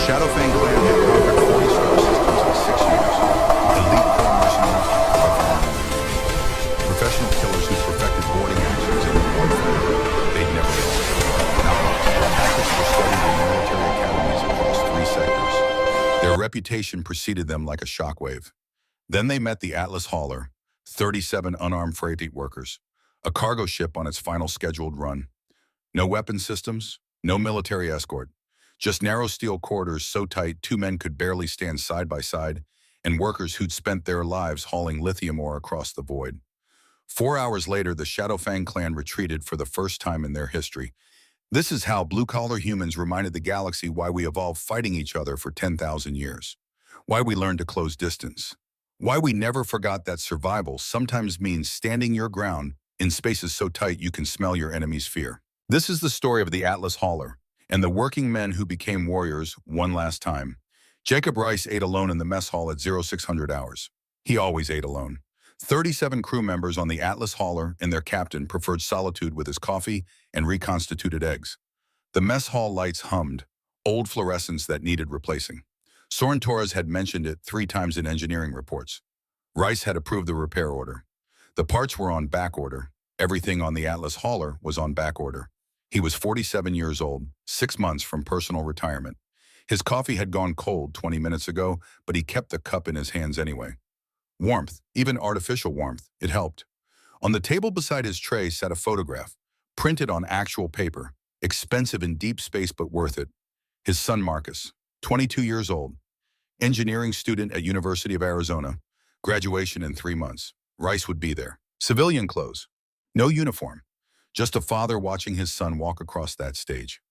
Shadowfang clan had conquered 40 star systems in 6 years. Elite core mercenaries, far from unlimited. Professional killers who perfected boarding actions in warfare they'd never lost. Now, their tactics were studied in military academies across 3 sectors. Their reputation preceded them like a shockwave. Then they met the Atlas Hauler, 37 unarmed freight workers, a cargo ship on its final scheduled run. No weapon systems, no military escort, just narrow steel corridors so tight 2 men could barely stand side by side, and workers who'd spent their lives hauling lithium ore across the void. 4 hours later, the Shadowfang clan retreated for the first time in their history. This is how blue-collar humans reminded the galaxy why we evolved fighting each other for 10,000 years, why we learned to close distance, why we never forgot that survival sometimes means standing your ground in spaces so tight you can smell your enemy's fear. This is the story of the Atlas Hauler and the working men who became warriors one last time. Jacob Rice ate alone in the mess hall at 0600 hours. He always ate alone. 37 crew members on the Atlas Hauler and their captain preferred solitude with his coffee and reconstituted eggs. The mess hall lights hummed, old fluorescents that needed replacing. Soren Torres had mentioned it 3 times in engineering reports. Rice had approved the repair order. The parts were on back order. Everything on the Atlas Hauler was on back order. He was 47 years old, 6 months from personal retirement. His coffee had gone cold 20 minutes ago, but he kept the cup in his hands anyway. Warmth, even artificial warmth, it helped. On the table beside his tray sat a photograph, printed on actual paper, expensive in deep space but worth it. His son Marcus, 22 years old, engineering student at University of Arizona, graduation in 3 months. Rice would be there. Civilian clothes, no uniform, just a father watching his son walk across that stage.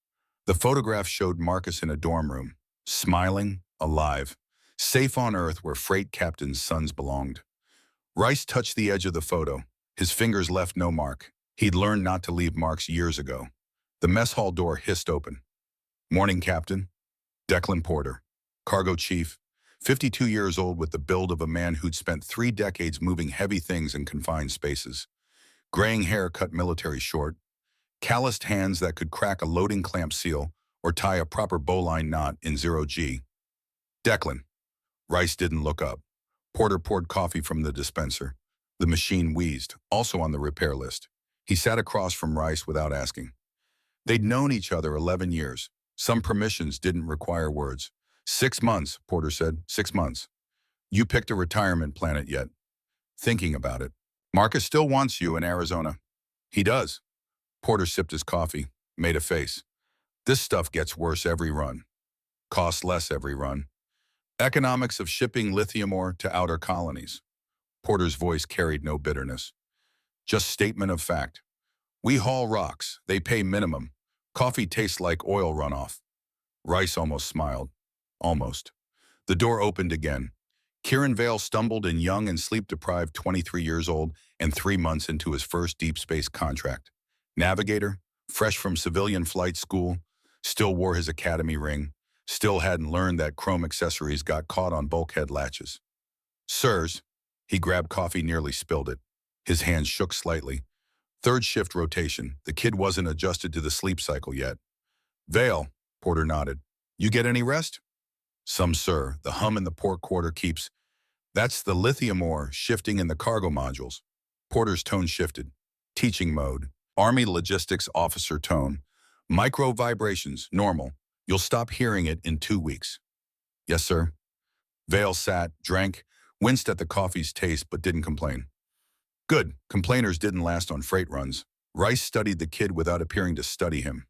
The photograph showed Marcus in a dorm room, smiling, alive, safe on Earth where freight captains' sons belonged. Rice touched the edge of the photo. His fingers left no mark. He'd learned not to leave marks years ago. The mess hall door hissed open. Morning, Captain. Declan Porter, cargo chief, 52 years old with the build of a man who'd spent 3 decades moving heavy things in confined spaces. Graying hair cut military short, calloused hands that could crack a loading clamp seal or tie a proper bowline knot in 0G. Declan. Rice didn't look up. Porter poured coffee from the dispenser. The machine wheezed, also on the repair list. He sat across from Rice without asking. They'd known each other 11 years. Some permissions didn't require words. 6 months, Porter said, 6 months. You picked a retirement planet yet? Thinking about it. Marcus still wants you in Arizona. He does. Porter sipped his coffee, made a face. This stuff gets worse every run. Costs less every run. Economics of shipping lithium ore to outer colonies. Porter's voice carried no bitterness. Just statement of fact. We haul rocks. They pay minimum. Coffee tastes like oil runoff. Rice almost smiled. Almost. The door opened again. Kieran Vale stumbled in, young and sleep-deprived, 23 years old and 3 months into his first deep space contract. Navigator, fresh from civilian flight school, still wore his academy ring, still hadn't learned that chrome accessories got caught on bulkhead latches. Sirs, he grabbed coffee, nearly spilled it. His hands shook slightly. 3rd shift rotation. The kid wasn't adjusted to the sleep cycle yet. Vale, Porter nodded. You get any rest? Some, sir. The hum in the port quarter keeps. That's the lithium ore shifting in the cargo modules. Porter's tone shifted. Teaching mode. Army logistics officer tone. Micro vibrations, normal. You'll stop hearing it in 2 weeks. Yes, sir. Vale sat, drank, winced at the coffee's taste, but didn't complain. Good. Complainers didn't last on freight runs. Rice studied the kid without appearing to study him.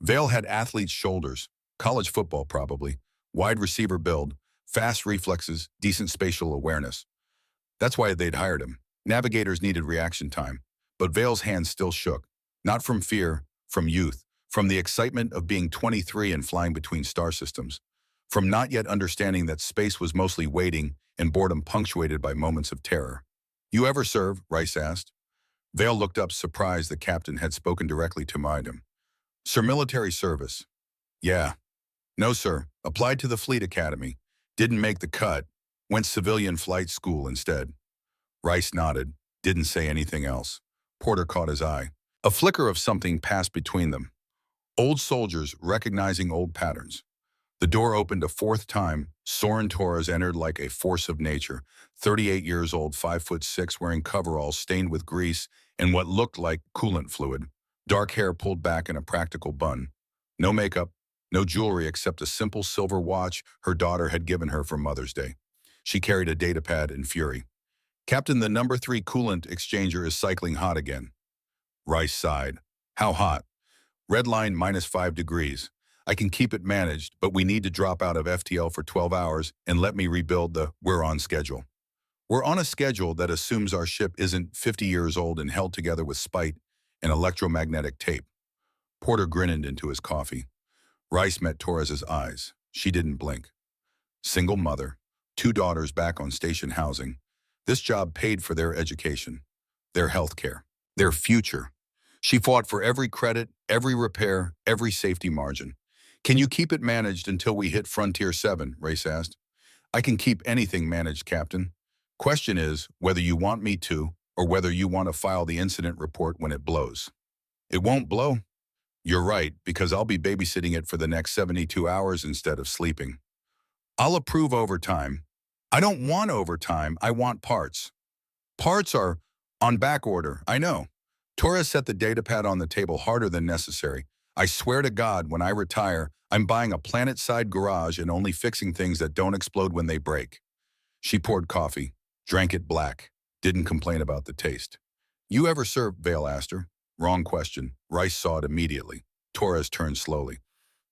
Vale had athlete's shoulders, college football probably, wide receiver build, fast reflexes, decent spatial awareness. That's why they'd hired him. Navigators needed reaction time. But Vale's hands still shook, not from fear, from youth, from the excitement of being 23 and flying between star systems, from not yet understanding that space was mostly waiting and boredom punctuated by moments of terror. You ever serve? Rice asked. Vale looked up, surprised the captain had spoken directly to him. Sir, military service. Yeah. No, sir. Applied to the Fleet Academy. Didn't make the cut. Went civilian flight school instead. Rice nodded. Didn't say anything else. Porter caught his eye. A flicker of something passed between them. Old soldiers recognizing old patterns. The door opened a fourth time. Soren Torres entered like a force of nature, 38 years old, 5'6", wearing coveralls stained with grease and what looked like coolant fluid. Dark hair pulled back in a practical bun. No makeup, no jewelry except a simple silver watch her daughter had given her for Mother's Day. She carried a datapad in fury. Captain, the number 3 coolant exchanger is cycling hot again. Rice sighed. How hot? Red line -5 degrees. I can keep it managed, but we need to drop out of FTL for 12 hours and let me rebuild we're on schedule. We're on a schedule that assumes our ship isn't 50 years old and held together with spite and electromagnetic tape. Porter grinned into his coffee. Rice met Torres's eyes. She didn't blink. Single mother, 2 daughters back on station housing. This job paid for their education, their health care, their future. She fought for every credit, every repair, every safety margin. Can you keep it managed until we hit Frontier 7, Race asked. I can keep anything managed, Captain. Question is whether you want me to or whether you want to file the incident report when it blows. It won't blow? You're right, because I'll be babysitting it for the next 72 hours instead of sleeping. I'll approve overtime. I don't want overtime, I want parts. Parts are on back order, I know. Torres set the datapad on the table harder than necessary. I swear to God, when I retire, I'm buying a planet-side garage and only fixing things that don't explode when they break. She poured coffee, drank it black, didn't complain about the taste. You ever served? Vale asked her. Wrong question. Rice saw it immediately. Torres turned slowly.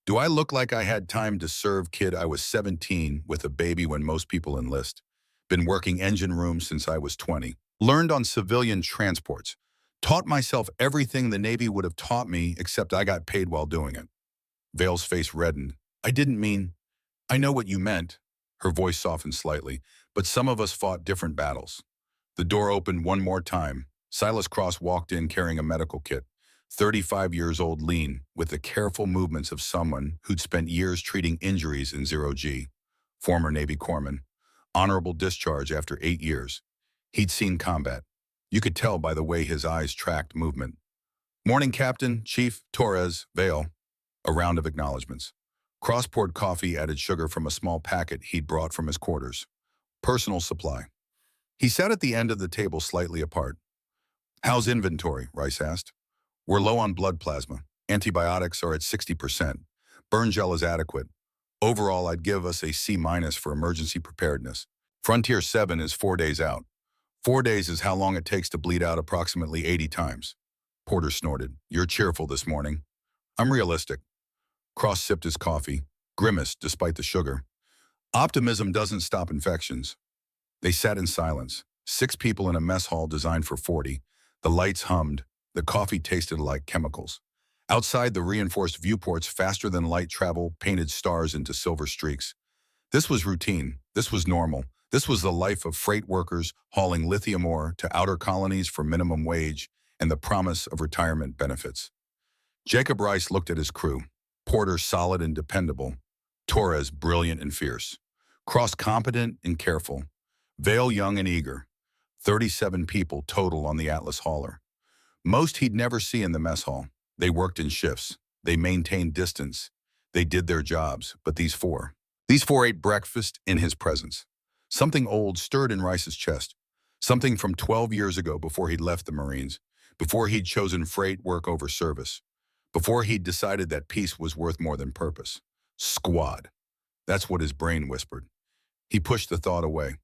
Do I look like I had time to serve, kid? I was 17 with a baby when most people enlist. Been working engine rooms since I was 20. Learned on civilian transports. Taught myself everything the Navy would have taught me, except I got paid while doing it. Vale's face reddened. I didn't mean... I know what you meant. Her voice softened slightly. But some of us fought different battles. The door opened one more time. Silas Cross walked in carrying a medical kit. 35 years old, lean, with the careful movements of someone who'd spent years treating injuries in 0G. Former Navy corpsman. Honorable discharge after 8 years. He'd seen combat. You could tell by the way his eyes tracked movement. Morning, Captain, Chief, Torres, Vale. A round of acknowledgments. Cross poured coffee, added sugar from a small packet he'd brought from his quarters. Personal supply. He sat at the end of the table slightly apart. How's inventory? Rice asked. We're low on blood plasma. Antibiotics are at 60%. Burn gel is adequate. Overall, I'd give us a C- for emergency preparedness. Frontier 7 is 4 days out. 4 days is how long it takes to bleed out approximately 80 times. Porter snorted. You're cheerful this morning. I'm realistic. Cross sipped his coffee, grimaced despite the sugar. Optimism doesn't stop infections. They sat in silence. 6 people in a mess hall designed for 40. The lights hummed. The coffee tasted like chemicals. Outside, the reinforced viewports, faster than light travel, painted stars into silver streaks. This was routine. This was normal. This was the life of freight workers hauling lithium ore to outer colonies for minimum wage and the promise of retirement benefits. Jacob Rice looked at his crew. Porter solid and dependable. Torres brilliant and fierce. Cross competent and careful. Vale young and eager. 37 people total on the Atlas hauler. Most he'd never see in the mess hall. They worked in shifts. They maintained distance. They did their jobs, but these four ate breakfast in his presence. Something old stirred in Rice's chest. Something from 12 years ago before he'd left the Marines, before he'd chosen freight work over service, before he'd decided that peace was worth more than purpose. Squad. That's what his brain whispered. He pushed the thought away.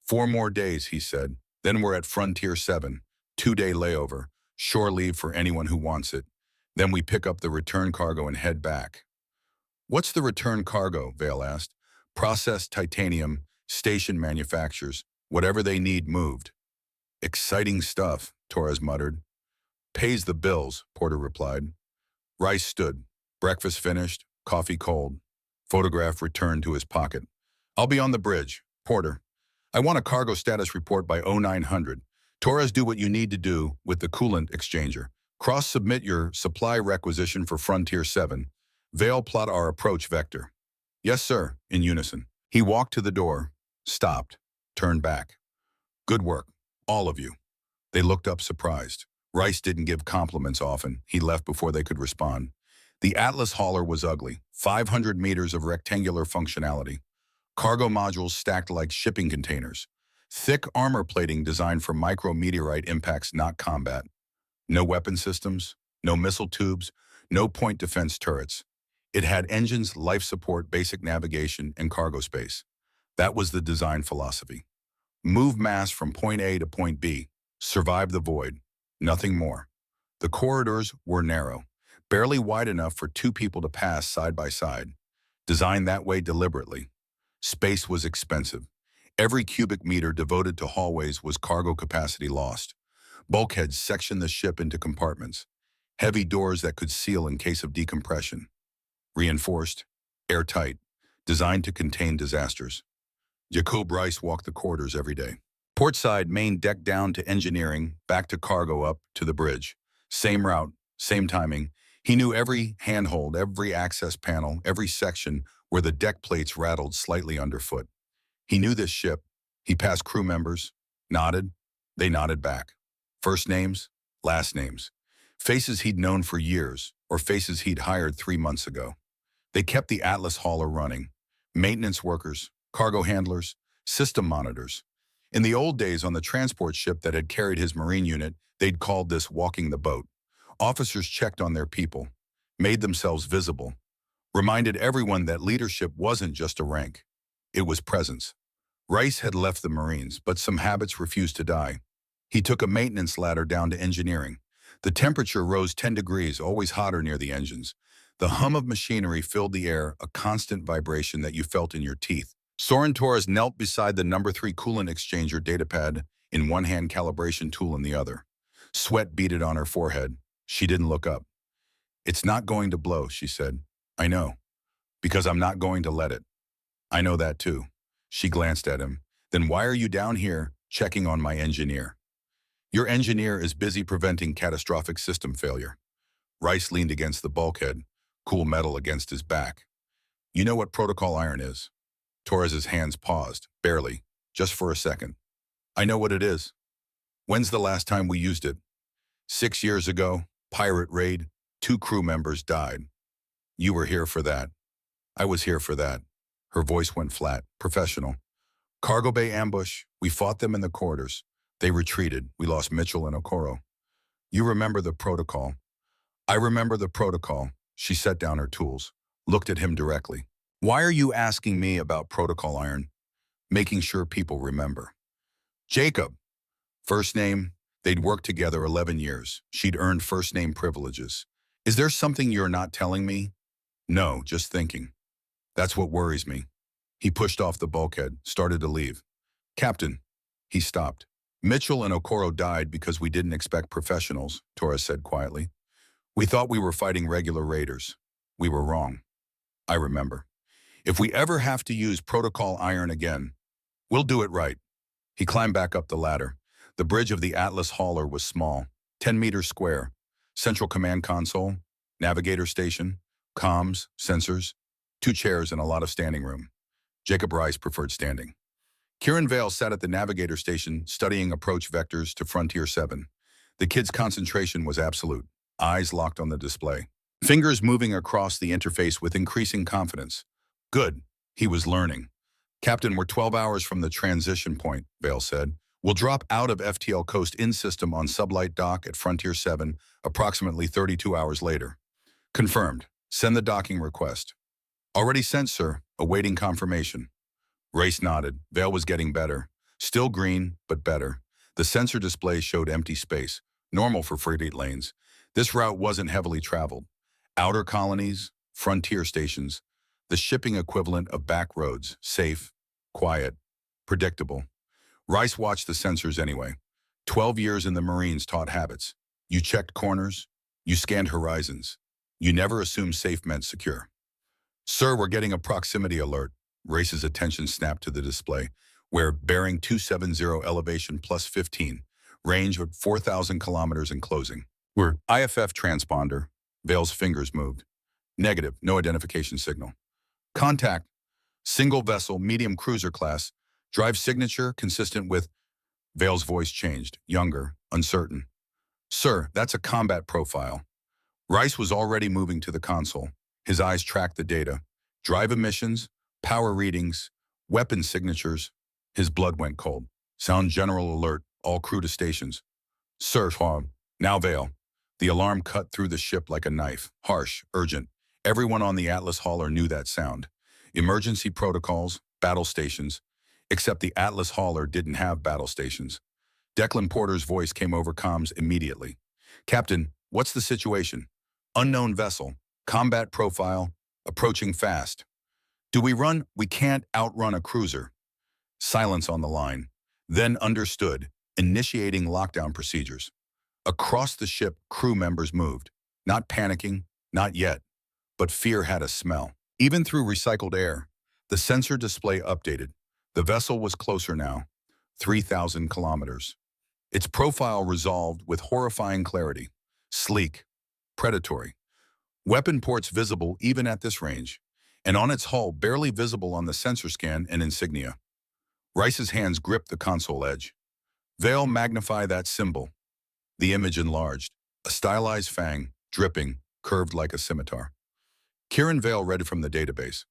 4 more days, he said. Then we're at Frontier 7, 2-day layover, shore leave for anyone who wants it. Then we pick up the return cargo and head back. What's the return cargo? Vale asked. Processed titanium, station manufacturers, whatever they need moved. Exciting stuff, Torres muttered. Pays the bills, Porter replied. Rice stood. Breakfast finished, coffee cold. Photograph returned to his pocket. I'll be on the bridge. Porter. I want a cargo status report by 0900. Torres, do what you need to do with the coolant exchanger. Cross submit your supply requisition for Frontier 7. Vale plot our approach vector. Yes, sir, in unison. He walked to the door, stopped, turned back. Good work, all of you. They looked up surprised. Rice didn't give compliments often. He left before they could respond. The Atlas hauler was ugly, 500 meters of rectangular functionality. Cargo modules stacked like shipping containers. Thick armor plating designed for micrometeorite impacts, not combat. No weapon systems, no missile tubes, no point defense turrets. It had engines, life support, basic navigation, and cargo space. That was the design philosophy. Move mass from point A to point B. Survive the void. Nothing more. The corridors were narrow, barely wide enough for two people to pass side by side. Designed that way deliberately. Space was expensive. Every cubic meter devoted to hallways was cargo capacity lost. Bulkheads sectioned the ship into compartments. Heavy doors that could seal in case of decompression. Reinforced, airtight, designed to contain disasters. Jacob Rice walked the corridors every day. Portside, main deck down to engineering, back to cargo up to the bridge. Same route, same timing. He knew every handhold, every access panel, every section where the deck plates rattled slightly underfoot. He knew this ship. He passed crew members, nodded. They nodded back. First names, last names. Faces he'd known for years, or faces he'd hired 3 months ago. They kept the Atlas hauler running. Maintenance workers, cargo handlers, system monitors. In the old days on the transport ship that had carried his Marine unit, they'd called this walking the boat. Officers checked on their people, made themselves visible, reminded everyone that leadership wasn't just a rank. It was presence. Rice had left the Marines, but some habits refused to die. He took a maintenance ladder down to engineering. The temperature rose 10 degrees, always hotter near the engines. The hum of machinery filled the air, a constant vibration that you felt in your teeth. Soren Torres knelt beside the number 3 coolant exchanger datapad in one hand, calibration tool in the other. Sweat beaded on her forehead. She didn't look up. "It's not going to blow," she said. "I know, because I'm not going to let it." "I know that too." She glanced at him. "Then why are you down here checking on my engineer?" "Your engineer is busy preventing catastrophic system failure." Rice leaned against the bulkhead, cool metal against his back. "You know what protocol iron is?" Torres's hands paused, barely, just for a second. "I know what it is." "When's the last time we used it?" 6 years ago, pirate raid, 2 crew members died. You were here for that. I was here for that. Her voice went flat, professional. Cargo bay ambush, we fought them in the corridors. They retreated, we lost Mitchell and Okoro. You remember the protocol. I remember the protocol. She set down her tools, looked at him directly. Why are you asking me about protocol iron? Making sure people remember. Jacob. First name, they'd worked together 11 years. She'd earned first name privileges. Is there something you're not telling me? No, just thinking. That's what worries me. He pushed off the bulkhead, started to leave. Captain. He stopped. Mitchell and Okoro died because we didn't expect professionals, Torres said quietly. We thought we were fighting regular raiders. We were wrong. I remember. If we ever have to use protocol iron again, we'll do it right. He climbed back up the ladder. The bridge of the Atlas hauler was small, 10 meters square. Central command console, navigator station, comms, sensors, 2 chairs and a lot of standing room. Jacob Rice preferred standing. Kieran Vale sat at the navigator station studying approach vectors to Frontier 7. The kid's concentration was absolute, eyes locked on the display. Fingers moving across the interface with increasing confidence. Good, he was learning. Captain, we're 12 hours from the transition point, Vale said. We'll drop out of FTL Coast in-system on sublight dock at Frontier 7 approximately 32 hours later. Confirmed. Send the docking request. Already sent, sir. Awaiting confirmation. Race nodded. Vale was getting better. Still green, but better. The sensor display showed empty space, normal for freight lanes. This route wasn't heavily traveled. Outer colonies, frontier stations, the shipping equivalent of back roads, safe, quiet, predictable. Rice watched the sensors anyway. 12 years in the Marines taught habits. You checked corners, you scanned horizons. You never assumed safe meant secure. Sir, we're getting a proximity alert. Race's attention snapped to the display, where bearing 270 elevation plus 15, range of 4,000 kilometers and closing. We're IFF transponder. Vale's fingers moved. Negative, no identification signal. Contact, single vessel, medium cruiser class, drive signature consistent with... Vale's voice changed, younger, uncertain. Sir, that's a combat profile. Rice was already moving to the console. His eyes tracked the data. Drive emissions, power readings, weapon signatures. His blood went cold. Sound general alert, all crew to stations. Sir, now Vale. The alarm cut through the ship like a knife. Harsh, urgent. Everyone on the Atlas hauler knew that sound. Emergency protocols, battle stations. Except the Atlas hauler didn't have battle stations. Declan Porter's voice came over comms immediately. Captain, what's the situation? Unknown vessel. Combat profile. Approaching fast. Do we run? We can't outrun a cruiser. Silence on the line. Then understood. Initiating lockdown procedures. Across the ship, crew members moved. Not panicking, not yet. But fear had a smell. Even through recycled air, the sensor display updated. The vessel was closer now. 3,000 kilometers. Its profile resolved with horrifying clarity. Sleek. Predatory. Weapon ports visible even at this range. And on its hull, barely visible on the sensor scan and insignia. Rice's hands gripped the console edge. Vale, magnify that symbol. The image enlarged. A stylized fang, dripping, curved like a scimitar. Kieran Vale read it from the database.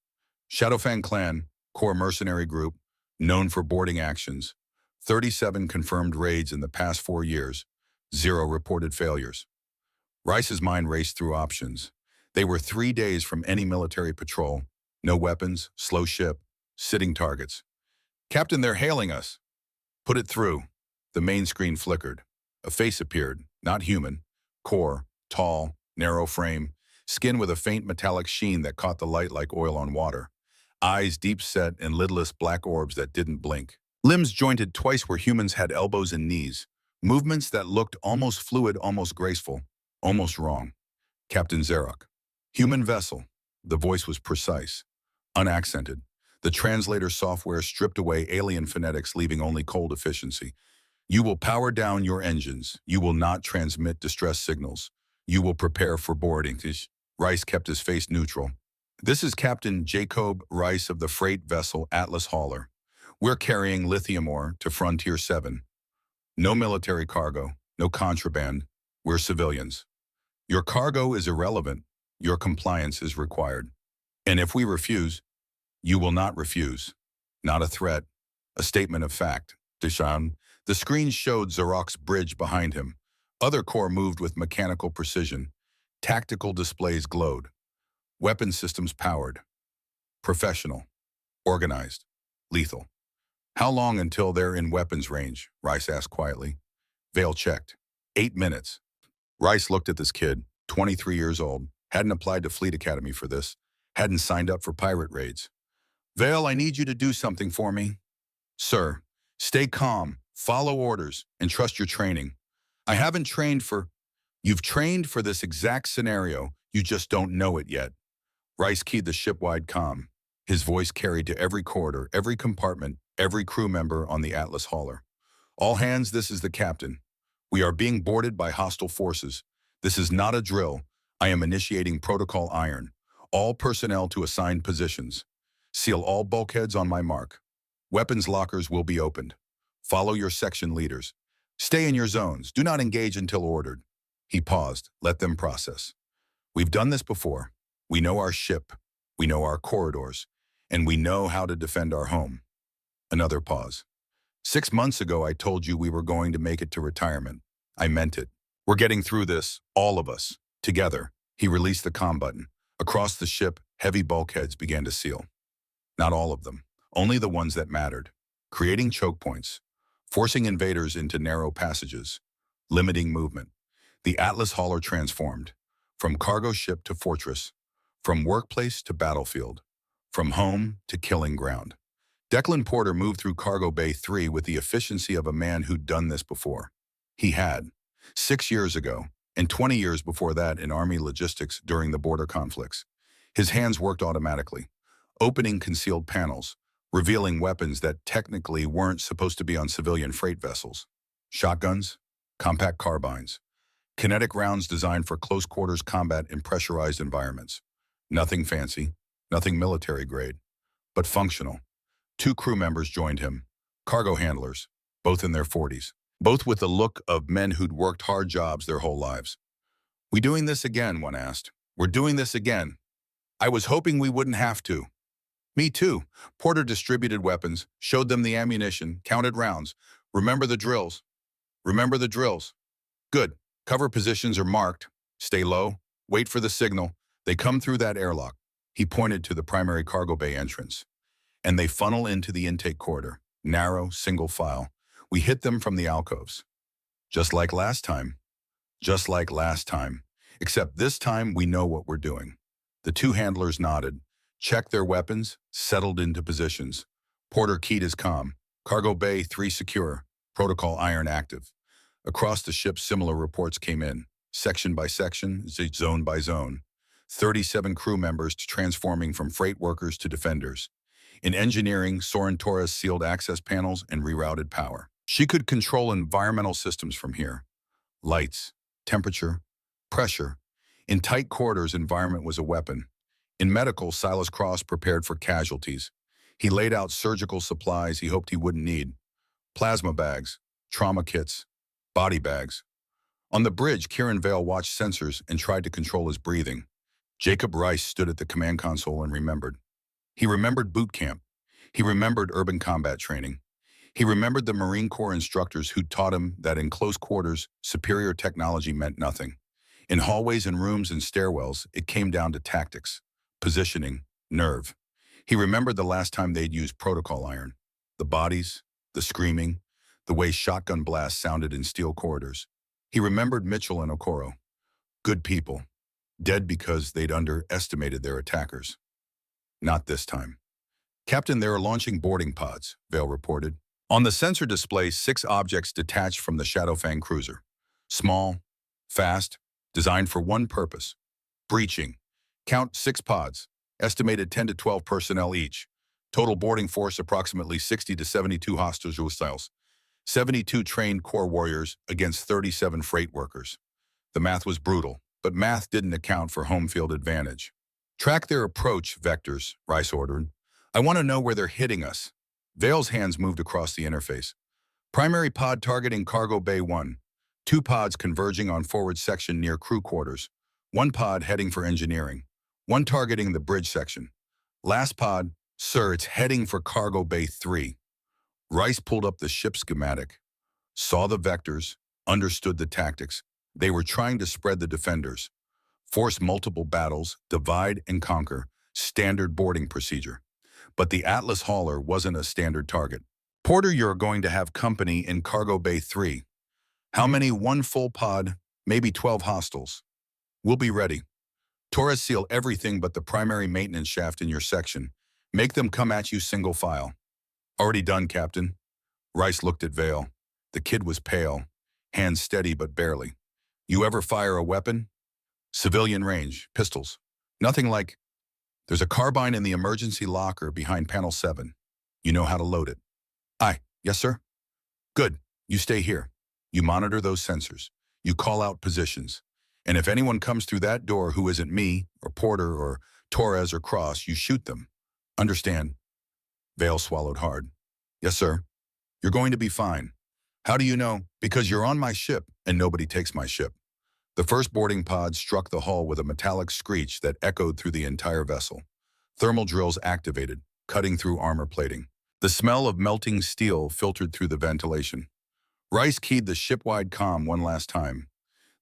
Shadowfang Clan, core mercenary group, known for boarding actions. 37 confirmed raids in the past 4 years. 0 reported failures. Rice's mind raced through options. They were 3 days from any military patrol. No weapons, slow ship, sitting targets. Captain, they're hailing us. Put it through. The main screen flickered. A face appeared, not human. Core, tall, narrow frame, skin with a faint metallic sheen that caught the light like oil on water. Eyes deep set and lidless black orbs that didn't blink. Limbs jointed twice where humans had elbows and knees. Movements that looked almost fluid, almost graceful, almost wrong. Captain Zarok. Human vessel. The voice was precise, unaccented. The translator software stripped away alien phonetics, leaving only cold efficiency. You will power down your engines. You will not transmit distress signals. You will prepare for boarding. Rice kept his face neutral. This is Captain Jacob Rice of the freight vessel Atlas Hauler. We're carrying lithium ore to Frontier 7. No military cargo, no contraband. We're civilians. Your cargo is irrelevant. Your compliance is required. And if we refuse, you will not refuse. Not a threat, a statement of fact. Deshaun. The screen showed Zarok's bridge behind him. Other core moved with mechanical precision. Tactical displays glowed. Weapon systems powered. Professional. Organized. Lethal. How long until they're in weapons range? Rice asked quietly. Vale checked. 8 minutes. Rice looked at this kid, 23 years old, hadn't applied to Fleet Academy for this, hadn't signed up for pirate raids. Vale, I need you to do something for me. Sir, stay calm, follow orders, and trust your training. I haven't trained for... You've trained for this exact scenario, you just don't know it yet. Rice keyed the ship-wide comm. His voice carried to every corridor, every compartment, every crew member on the Atlas hauler. All hands, this is the captain. We are being boarded by hostile forces. This is not a drill. I am initiating Protocol Iron. All personnel to assigned positions. Seal all bulkheads on my mark. Weapons lockers will be opened. Follow your section leaders. Stay in your zones. Do not engage until ordered. He paused. Let them process. We've done this before. We know our ship. We know our corridors. And we know how to defend our home. Another pause. 6 months ago, I told you we were going to make it to retirement. I meant it. We're getting through this, all of us, together. He released the comm button. Across the ship, heavy bulkheads began to seal. Not all of them, only the ones that mattered. Creating choke points, forcing invaders into narrow passages, limiting movement. The Atlas hauler transformed, from cargo ship to fortress, from workplace to battlefield, from home to killing ground. Declan Porter moved through Cargo Bay 3 with the efficiency of a man who'd done this before. He had, 6 years ago, and 20 years before that in Army logistics during the border conflicts. His hands worked automatically, opening concealed panels, revealing weapons that technically weren't supposed to be on civilian freight vessels. Shotguns, compact carbines, kinetic rounds designed for close quarters combat in pressurized environments. Nothing fancy, nothing military grade, but functional. 2 crew members joined him, cargo handlers, both in their 40s, both with the look of men who'd worked hard jobs their whole lives. "We doing this again?" one asked. "We're doing this again. I was hoping we wouldn't have to." "Me too." Porter distributed weapons, showed them the ammunition, counted rounds. "Remember the drills. Remember the drills." "Good. Cover positions are marked. Stay low. Wait for the signal. They come through that airlock." He pointed to the primary cargo bay entrance. "And they funnel into the intake corridor. Narrow, single file. We hit them from the alcoves. Just like last time. Just like last time. Except this time we know what we're doing." The two handlers nodded, checked their weapons, settled into positions. Porter keyed his comm. "Cargo bay 3 secure. Protocol iron active." Across the ship, similar reports came in, section by section, zone by zone. 37 crew members transforming from freight workers to defenders. In engineering, Soren Torres sealed access panels and rerouted power. She could control environmental systems from here. Lights, temperature, pressure. In tight corridors, environment was a weapon. In medical, Silas Cross prepared for casualties. He laid out surgical supplies he hoped he wouldn't need. Plasma bags, trauma kits, body bags. On the bridge, Kieran Vale watched sensors and tried to control his breathing. Jacob Rice stood at the command console and remembered. He remembered boot camp. He remembered urban combat training. He remembered the Marine Corps instructors who taught him that in close quarters, superior technology meant nothing. In hallways and rooms and stairwells, it came down to tactics, positioning, nerve. He remembered the last time they'd used protocol iron. The bodies, the screaming, the way shotgun blasts sounded in steel corridors. He remembered Mitchell and Okoro. Good people, dead because they'd underestimated their attackers. Not this time. "Captain, they are launching boarding pods," Vale reported. On the sensor display, 6 objects detached from the Shadowfang cruiser. Small, fast, designed for one purpose: breaching. Count 6 pods, estimated 10 to 12 personnel each. Total boarding force approximately 60 to 72 hostiles. 72 trained Corps warriors against 37 freight workers. The math was brutal, but math didn't account for home field advantage. "Track their approach vectors," Rice ordered. "I want to know where they're hitting us." Vale's hands moved across the interface. "Primary pod targeting cargo bay 1. 2 pods converging on forward section near crew quarters. 1 pod heading for engineering. 1 targeting the bridge section. Last pod, sir, it's heading for cargo bay 3. Rice pulled up the ship schematic, saw the vectors, understood the tactics. They were trying to spread the defenders. Force multiple battles, divide and conquer, standard boarding procedure. But the Atlas hauler wasn't a standard target. "Porter, you're going to have company in cargo bay 3. How many? 1 full pod, maybe 12 hostiles. We'll be ready. Torres, seal everything but the primary maintenance shaft in your section. Make them come at you single file." "Already done, Captain." Rice looked at Vale. The kid was pale, hands steady but barely. "You ever fire a weapon?" "Civilian range, pistols. Nothing like..." "There's a carbine in the emergency locker behind panel 7. You know how to load it." "Aye, yes, sir." "Good. You stay here. You monitor those sensors. You call out positions. And if anyone comes through that door who isn't me, or Porter, or Torres, or Cross, you shoot them. Understand?" Vale swallowed hard. "Yes, sir." "You're going to be fine." "How do you know?" "Because you're on my ship, and nobody takes my ship." The first boarding pod struck the hull with a metallic screech that echoed through the entire vessel. Thermal drills activated, cutting through armor plating. The smell of melting steel filtered through the ventilation. Rice keyed the ship-wide comm one last time.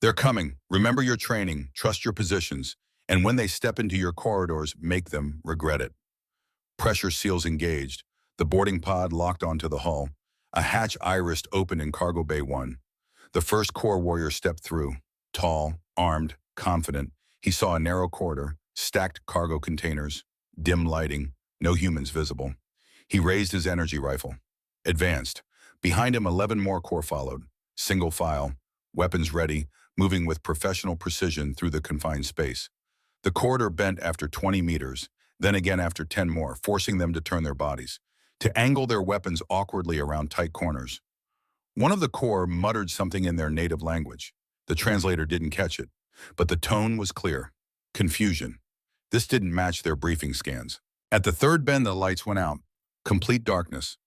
"They're coming. Remember your training, trust your positions, and when they step into your corridors, make them regret it." Pressure seals engaged. The boarding pod locked onto the hull. A hatch irised open in cargo bay 1. The first Corps warrior stepped through. Tall, armed, confident, he saw a narrow corridor, stacked cargo containers, dim lighting, no humans visible. He raised his energy rifle. Advanced. Behind him, 11 more Corps followed. Single file, weapons ready, moving with professional precision through the confined space. The corridor bent after 20 meters, then again after 10 more, forcing them to turn their bodies, to angle their weapons awkwardly around tight corners. One of the Corps muttered something in their native language. The translator didn't catch it, but the tone was clear. Confusion. This didn't match their briefing scans. At the third bend, the lights went out. Complete darkness.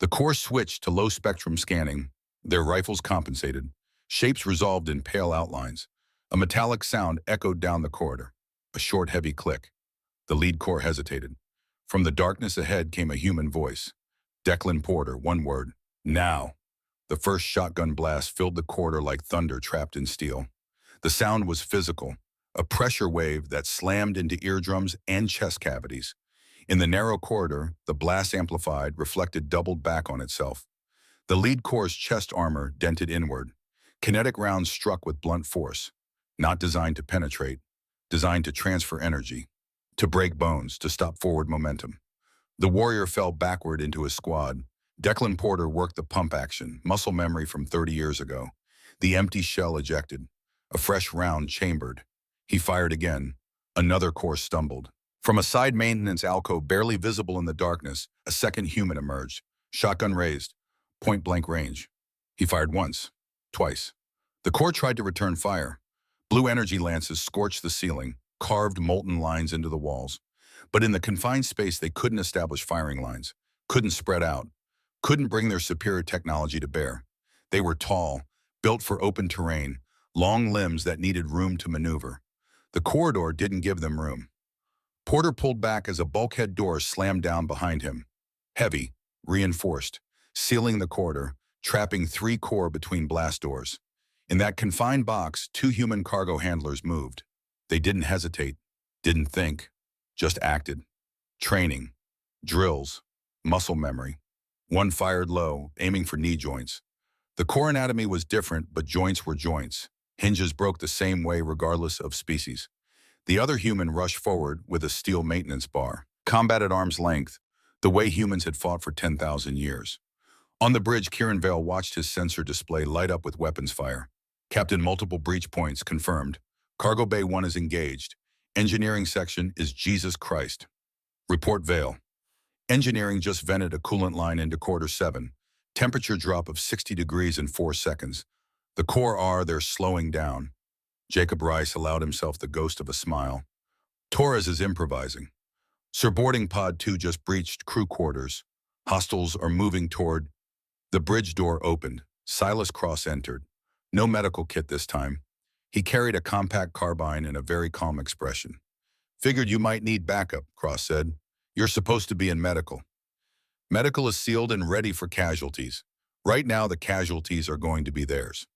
The Corps switched to low-spectrum scanning. Their rifles compensated. Shapes resolved in pale outlines. A metallic sound echoed down the corridor. A short, heavy click. The lead corps hesitated. From the darkness ahead came a human voice. Declan Porter, one word. Now. The first shotgun blast filled the corridor like thunder trapped in steel. The sound was physical, a pressure wave that slammed into eardrums and chest cavities. In the narrow corridor, the blast amplified, reflected, doubled back on itself. The lead corps' chest armor dented inward. Kinetic rounds struck with blunt force, not designed to penetrate, designed to transfer energy, to break bones, to stop forward momentum. The warrior fell backward into his squad. Declan Porter worked the pump action, muscle memory from 30 years ago. The empty shell ejected. A fresh round chambered. He fired again. Another corps stumbled. From a side maintenance alcove barely visible in the darkness, a second human emerged. Shotgun raised. Point-blank range. He fired once. Twice. The corps tried to return fire. Blue energy lances scorched the ceiling, carved molten lines into the walls. But in the confined space, they couldn't establish firing lines, couldn't spread out, couldn't bring their superior technology to bear. They were tall, built for open terrain, long limbs that needed room to maneuver. The corridor didn't give them room. Porter pulled back as a bulkhead door slammed down behind him. Heavy, reinforced, sealing the corridor, trapping 3 corps between blast doors. In that confined box, 2 human cargo handlers moved. They didn't hesitate, didn't think, just acted. Training, drills, muscle memory. One fired low, aiming for knee joints. The core anatomy was different, but joints were joints. Hinges broke the same way regardless of species. The other human rushed forward with a steel maintenance bar. Combat at arm's length, the way humans had fought for 10,000 years. On the bridge, Kieran Vale watched his sensor display light up with weapons fire. Captain, multiple breach points confirmed. Cargo Bay 1 is engaged. Engineering section is Jesus Christ. Report Vale. Engineering just vented a coolant line into quarter 7. Temperature drop of 60 degrees in 4 seconds. The core they're slowing down. Jacob Rice allowed himself the ghost of a smile. Torres is improvising. Sir, boarding pod 2 just breached crew quarters. Hostiles are moving toward. The bridge door opened. Silas Cross entered. No medical kit this time. He carried a compact carbine and a very calm expression. Figured you might need backup, Cross said. You're supposed to be in medical. Medical is sealed and ready for casualties. Right now, the casualties are going to be theirs.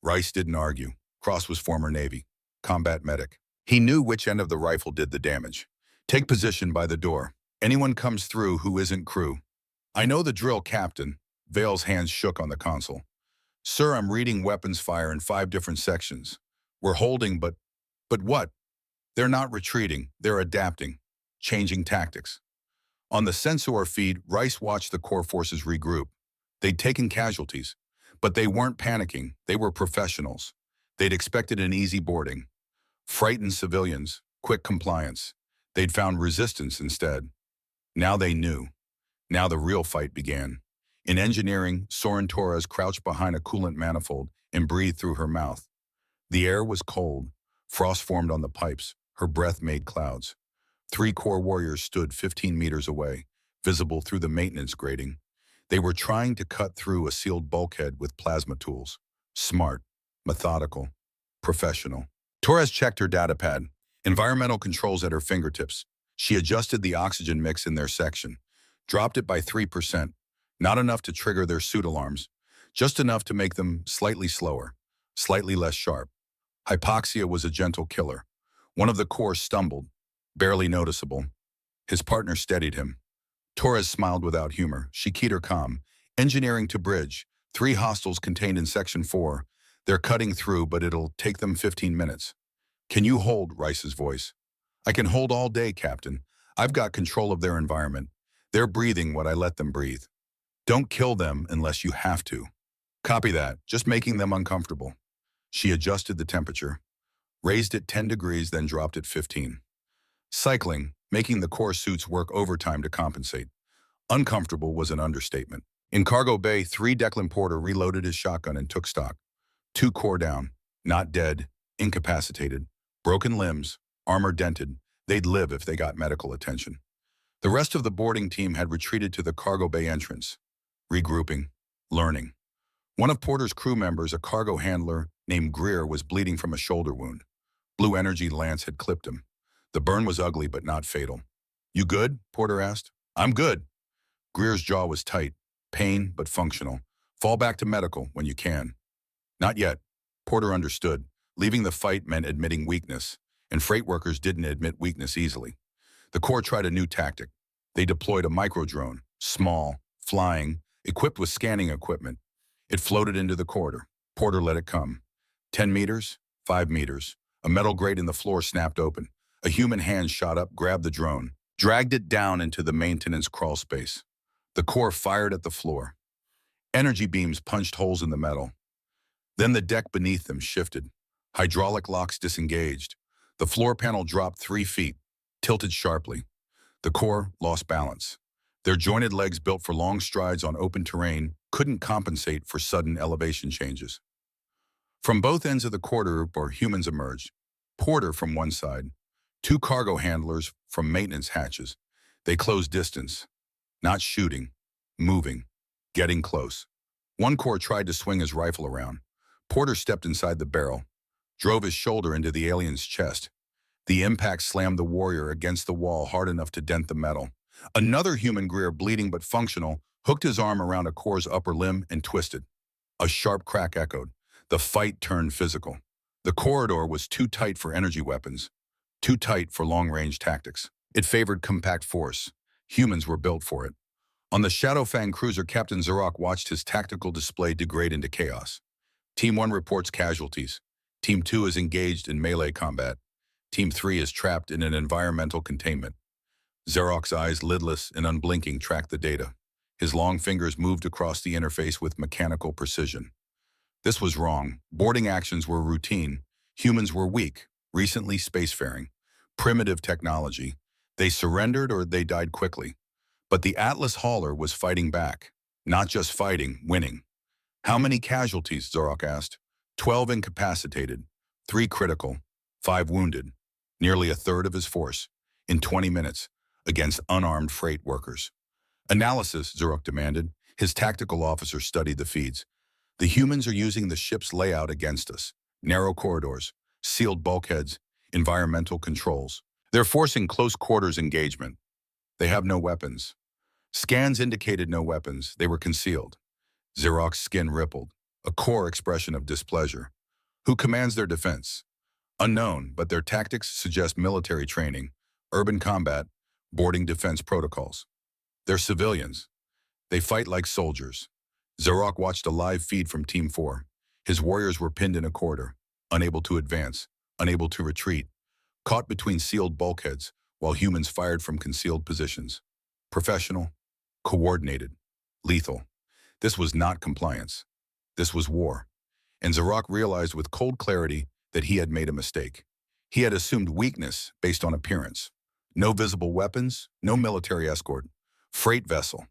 Rice didn't argue. Cross was former Navy, combat medic. He knew which end of the rifle did the damage. Take position by the door. Anyone comes through who isn't crew. I know the drill, Captain. Vale's hands shook on the console. Sir, I'm reading weapons fire in 5 different sections. We're holding, but what? They're not retreating. They're adapting, changing tactics. On the sensor feed, Rice watched the core forces regroup. They'd taken casualties, but they weren't panicking. They were professionals. They'd expected an easy boarding. Frightened civilians, quick compliance. They'd found resistance instead. Now they knew. Now the real fight began. In engineering, Soren Torres crouched behind a coolant manifold and breathed through her mouth. The air was cold. Frost formed on the pipes. Her breath made clouds. 3 core warriors stood 15 meters away, visible through the maintenance grating. They were trying to cut through a sealed bulkhead with plasma tools. Smart, methodical, professional. Torres checked her datapad. Environmental controls at her fingertips. She adjusted the oxygen mix in their section. Dropped it by 3%. Not enough to trigger their suit alarms. Just enough to make them slightly slower, slightly less sharp. Hypoxia was a gentle killer. One of the corps stumbled, barely noticeable. His partner steadied him. Torres smiled without humor. She keyed her comm. Engineering to bridge. 3 hostiles contained in Section 4. They're cutting through, but it'll take them 15 minutes. Can you hold? Rice's voice. I can hold all day, Captain. I've got control of their environment. They're breathing what I let them breathe. Don't kill them unless you have to. Copy that, just making them uncomfortable. She adjusted the temperature, raised it 10 degrees, then dropped it 15. Cycling, making the core suits work overtime to compensate. Uncomfortable was an understatement. In cargo bay, 3 Declan Porter reloaded his shotgun and took stock. 2 core down, not dead, incapacitated, broken limbs, armor dented. They'd live if they got medical attention. The rest of the boarding team had retreated to the cargo bay entrance, regrouping, learning. One of Porter's crew members, a cargo handler named Greer, was bleeding from a shoulder wound. Blue Energy Lance had clipped him. The burn was ugly but not fatal. "You good?" Porter asked. "I'm good." Greer's jaw was tight. Pain, but functional. "Fall back to medical when you can." "Not yet." Porter understood. Leaving the fight meant admitting weakness, and freight workers didn't admit weakness easily. The Corps tried a new tactic. They deployed a micro-drone, small, flying, equipped with scanning equipment. It floated into the corridor. Porter let it come. 10 meters, 5 meters. A metal grate in the floor snapped open. A human hand shot up, grabbed the drone, dragged it down into the maintenance crawl space. The Corps fired at the floor. Energy beams punched holes in the metal. Then the deck beneath them shifted. Hydraulic locks disengaged. The floor panel dropped 3 feet, tilted sharply. The Corps lost balance. Their jointed legs, built for long strides on open terrain, couldn't compensate for sudden elevation changes. From both ends of the corridor, humans emerged. Porter from one side, 2 cargo handlers from maintenance hatches. They closed distance, not shooting, moving, getting close. One Corps tried to swing his rifle around. Porter stepped inside the barrel, drove his shoulder into the alien's chest. The impact slammed the warrior against the wall hard enough to dent the metal. Another human, Greer, bleeding but functional, hooked his arm around a Corps' upper limb and twisted. A sharp crack echoed. The fight turned physical. The corridor was too tight for energy weapons, too tight for long-range tactics. It favored compact force. Humans were built for it. On the Shadowfang cruiser, Captain Zarok watched his tactical display degrade into chaos. Team 1 reports casualties. Team 2 is engaged in melee combat. Team 3 is trapped in an environmental containment. Zarok's eyes, lidless and unblinking, tracked the data. His long fingers moved across the interface with mechanical precision. This was wrong. Boarding actions were routine. Humans were weak, recently spacefaring. Primitive technology. They surrendered or they died quickly. But the Atlas hauler was fighting back. Not just fighting, winning. "How many casualties?" Zarok asked. 12 incapacitated, 3 critical, 5 wounded. Nearly a third of his force, in 20 minutes, against unarmed freight workers. "Analysis," Zarok demanded. His tactical officer studied the feeds. "The humans are using the ship's layout against us. Narrow corridors, sealed bulkheads, environmental controls. They're forcing close quarters engagement. They have no weapons." Scans indicated no weapons. They were concealed. Zarok's skin rippled, a core expression of displeasure. "Who commands their defense?" "Unknown, but their tactics suggest military training, urban combat, boarding defense protocols. They're civilians. They fight like soldiers." Zarok watched a live feed from Team 4. His warriors were pinned in a corridor, unable to advance, unable to retreat, caught between sealed bulkheads while humans fired from concealed positions. Professional, coordinated, lethal. This was not compliance. This was war. And Zarok realized with cold clarity that he had made a mistake. He had assumed weakness based on appearance. No visible weapons, no military escort, freight vessel.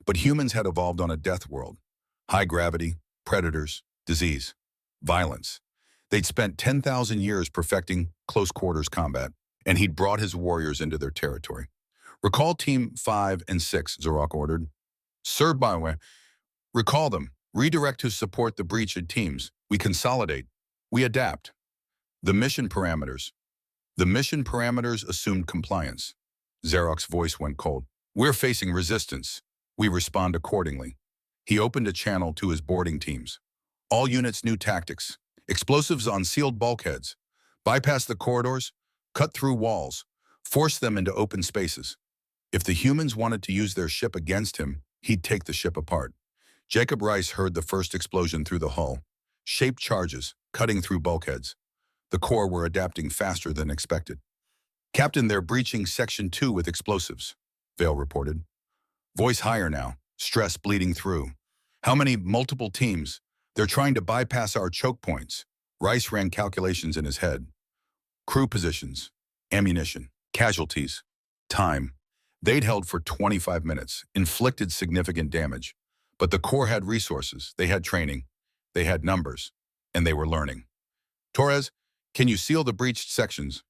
But humans had evolved on a death world. High gravity, predators, disease, violence. They'd spent 10,000 years perfecting close quarters combat, and he'd brought his warriors into their territory. "Recall Team 5 and 6, Zarok ordered. "Sir, Byway, recall them. Redirect to support the breached teams. We consolidate. We adapt." The mission parameters. The mission parameters assumed compliance. Zarok's voice went cold. "We're facing resistance. We respond accordingly." He opened a channel to his boarding teams. "All units, new tactics. Explosives on sealed bulkheads. Bypass the corridors. Cut through walls. Force them into open spaces." If the humans wanted to use their ship against him, he'd take the ship apart. Jacob Rice heard the first explosion through the hull. Shaped charges, cutting through bulkheads. The Corps were adapting faster than expected. "Captain, they're breaching Section 2 with explosives," Vale reported. Voice higher now, stress bleeding through. "How many multiple teams? They're trying to bypass our choke points." Rice ran calculations in his head. Crew positions, ammunition, casualties, time. They'd held for 25 minutes, inflicted significant damage. But the Corps had resources, they had training, they had numbers, and they were learning. "Torres, can you seal the breached sections?"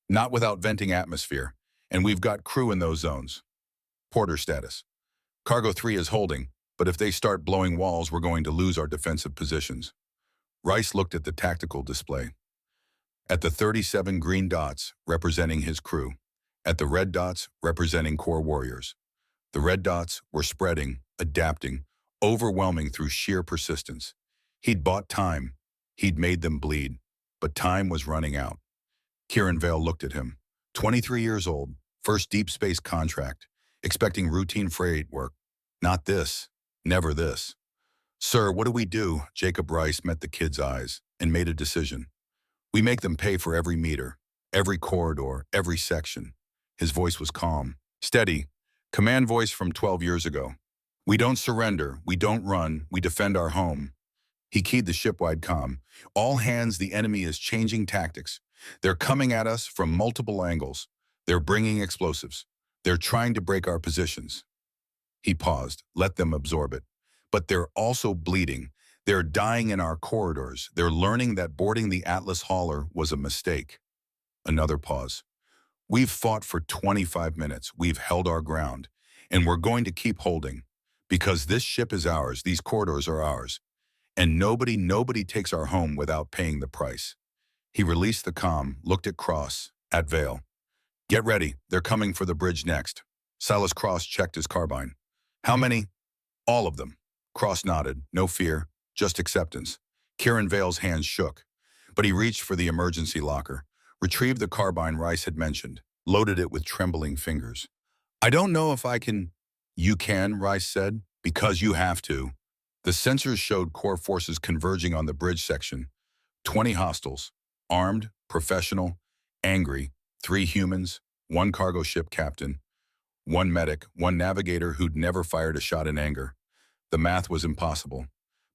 "Not without venting atmosphere, and we've got crew in those zones." Porter status. "Cargo 3 is holding. But if they start blowing walls, we're going to lose our defensive positions. Rice looked at the tactical display. At the 37 green dots representing his crew. At the red dots representing core warriors. The red dots were spreading, adapting, overwhelming through sheer persistence. He'd bought time. He'd made them bleed. But time was running out. Kieran Vale looked at him. 23 years old, first deep space contract, expecting routine freight work. Not this. Never this. Sir, what do we do? Jacob Rice met the kid's eyes and made a decision. We make them pay for every meter, every corridor, every section. His voice was calm, steady, command voice from 12 years ago. We don't surrender, we don't run, we defend our home. He keyed the shipwide comm. All hands, the enemy is changing tactics. They're coming at us from multiple angles. They're bringing explosives. They're trying to break our positions. He paused, let them absorb it. But they're also bleeding. They're dying in our corridors. They're learning that boarding the Atlas hauler was a mistake. Another pause. We've fought for 25 minutes. We've held our ground. And we're going to keep holding. Because this ship is ours. These corridors are ours. And nobody takes our home without paying the price. He released the comm, looked at Cross, at Vale. Get ready. They're coming for the bridge next. Silas Cross checked his carbine. How many? All of them. Cross nodded. No fear, just acceptance. Kieran Vale's hands shook. But he reached for the emergency locker, retrieved the carbine Rice had mentioned, loaded it with trembling fingers. I don't know if I can. You can, Rice said, because you have to. The sensors showed core forces converging on the bridge section. 20 hostiles, armed, professional, angry, 3 humans, 1 cargo ship captain, 1 medic, 1 navigator who'd never fired a shot in anger. The math was impossible.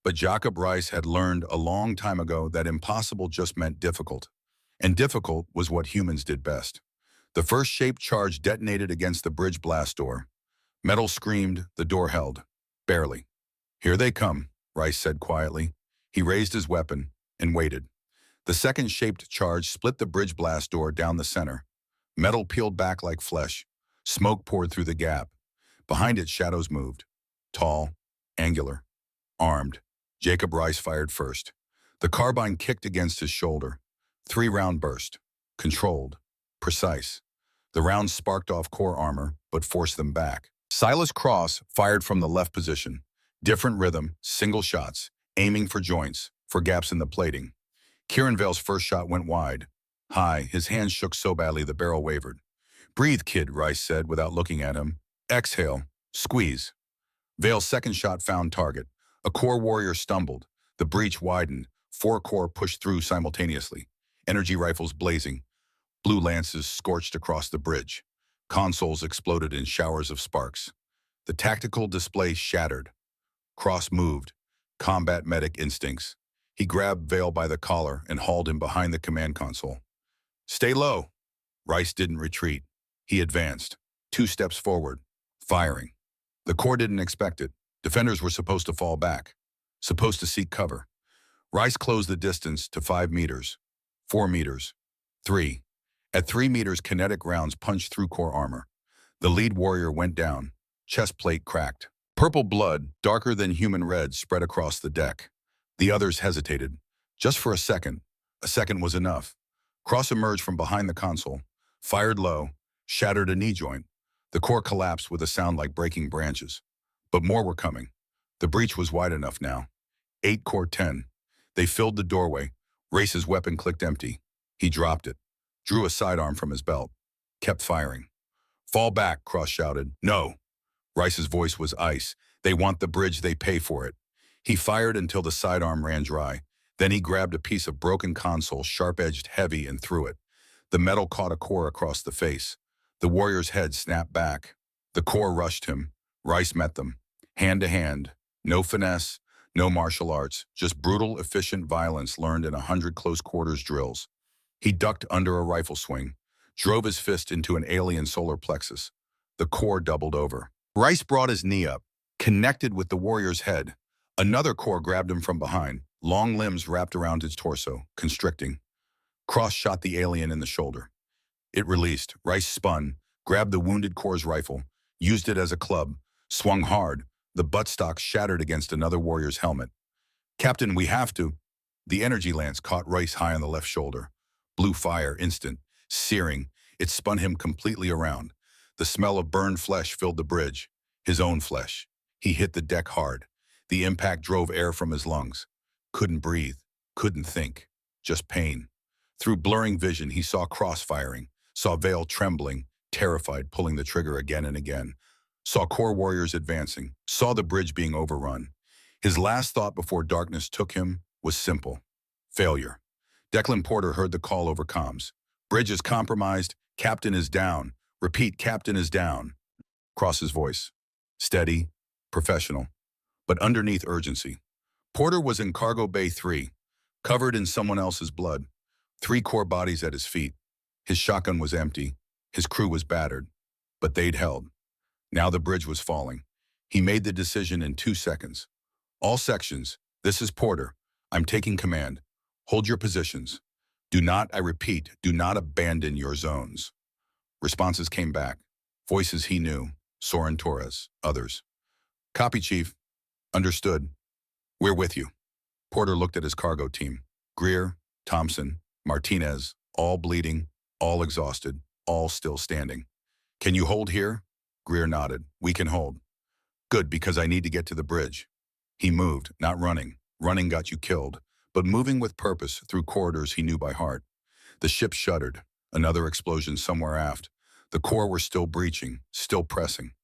But Jacob Rice had learned a long time ago that impossible just meant difficult. And difficult was what humans did best. The first shaped charge detonated against the bridge blast door. Metal screamed, the door held. Barely. Here they come, Rice said quietly. He raised his weapon and waited. The second shaped charge split the bridge blast door down the center. Metal peeled back like flesh. Smoke poured through the gap. Behind it, shadows moved. Tall, angular, armed. Jacob Rice fired first. The carbine kicked against his shoulder. 3-round burst. Controlled. Precise. The rounds sparked off core armor, but forced them back. Silas Cross fired from the left position. Different rhythm, single shots, aiming for joints, for gaps in the plating. Kieran Vale's first shot went wide. High, his hands shook so badly the barrel wavered. Breathe, kid, Rice said without looking at him. Exhale. Squeeze. Vale's second shot found target. A core warrior stumbled. The breach widened. 4 core pushed through simultaneously. Energy rifles blazing. Blue lances scorched across the bridge. Consoles exploded in showers of sparks. The tactical display shattered. Cross moved. Combat medic instincts. He grabbed Vale by the collar and hauled him behind the command console. Stay low. Rice didn't retreat. He advanced. 2 steps forward. Firing. The Corps didn't expect it. Defenders were supposed to fall back. Supposed to seek cover. Rice closed the distance to 5 meters. 4 meters. 3. At 3 meters, kinetic rounds punched through core armor. The lead warrior went down. Chest plate cracked. Purple blood, darker than human red, spread across the deck. The others hesitated. Just for a second. A second was enough. Cross emerged from behind the console, fired low, shattered a knee joint. The core collapsed with a sound like breaking branches. But more were coming. The breach was wide enough now. 8 core 10. They filled the doorway. Race's weapon clicked empty. He dropped it, drew a sidearm from his belt, kept firing. Fall back, Cross shouted. No. Rice's voice was ice. They want the bridge, they pay for it. He fired until the sidearm ran dry. Then he grabbed a piece of broken console, sharp-edged, heavy, and threw it. The metal caught a core across the face. The warrior's head snapped back. The core rushed him. Rice met them. Hand to hand. No finesse, no martial arts, just brutal, efficient violence learned in 100 close-quarters drills. He ducked under a rifle swing, drove his fist into an alien solar plexus. The core doubled over. Rice brought his knee up, connected with the warrior's head. Another core grabbed him from behind, long limbs wrapped around his torso, constricting. Cross shot the alien in the shoulder. It released. Rice spun, grabbed the wounded core's rifle, used it as a club, swung hard, The buttstock shattered against another warrior's helmet. "Captain, we have to." The energy lance caught Rice high on the left shoulder. Blue fire, instant, searing. It spun him completely around. The smell of burned flesh filled the bridge. His own flesh. He hit the deck hard. The impact drove air from his lungs. Couldn't breathe. Couldn't think. Just pain. Through blurring vision, he saw crossfiring. Saw Vale trembling, terrified, pulling the trigger again and again. Saw core warriors advancing. Saw the bridge being overrun. His last thought before darkness took him was simple. Failure. Declan Porter heard the call over comms. "Bridge is compromised. Captain is down. Repeat, captain is down." Cross's voice. Steady, professional, but underneath urgency. Porter was in Cargo Bay 3, covered in someone else's blood. 3 core bodies at his feet. His shotgun was empty. His crew was battered. But they'd held. Now the bridge was falling. He made the decision in 2 seconds. "All sections, this is Porter. I'm taking command. Hold your positions. Do not, I repeat, do not abandon your zones." Responses came back. Voices he knew. Soren Torres, others. "Copy, Chief. Understood. We're with you." Porter looked at his cargo team. Greer, Thompson, Martinez, all bleeding, all exhausted, all still standing. "Can you hold here?" Greer nodded. "We can hold." "Good, because I need to get to the bridge." He moved, not running. Running got you killed, but moving with purpose through corridors he knew by heart. The ship shuddered. Another explosion somewhere aft. The core were still breaching, still pressing.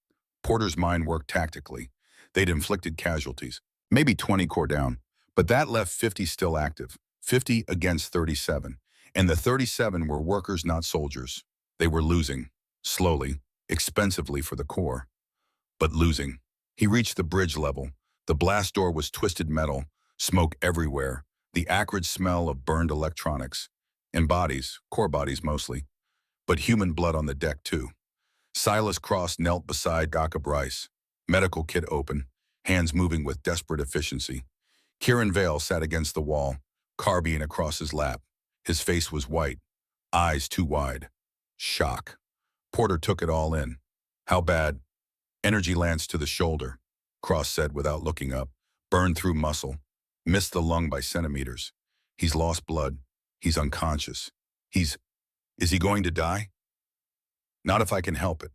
Porter's mind worked tactically. They'd inflicted casualties, maybe 20 core down, but that left 50 still active, 50 against 37. And the 37 were workers, not soldiers. They were losing, slowly, expensively for the core, but losing. He reached the bridge level. The blast door was twisted metal, smoke everywhere, the acrid smell of burned electronics, and bodies, core bodies mostly, but human blood on the deck too. Silas Cross knelt beside Daka Bryce, medical kit open, hands moving with desperate efficiency. Kieran Vale sat against the wall, carbine across his lap. His face was white, eyes too wide. Shock. Porter took it all in. "How bad?" "Energy lance to the shoulder," Cross said without looking up. "Burned through muscle. Missed the lung by centimeters. He's lost blood. He's unconscious. Is he going to die?" "Not if I can help it."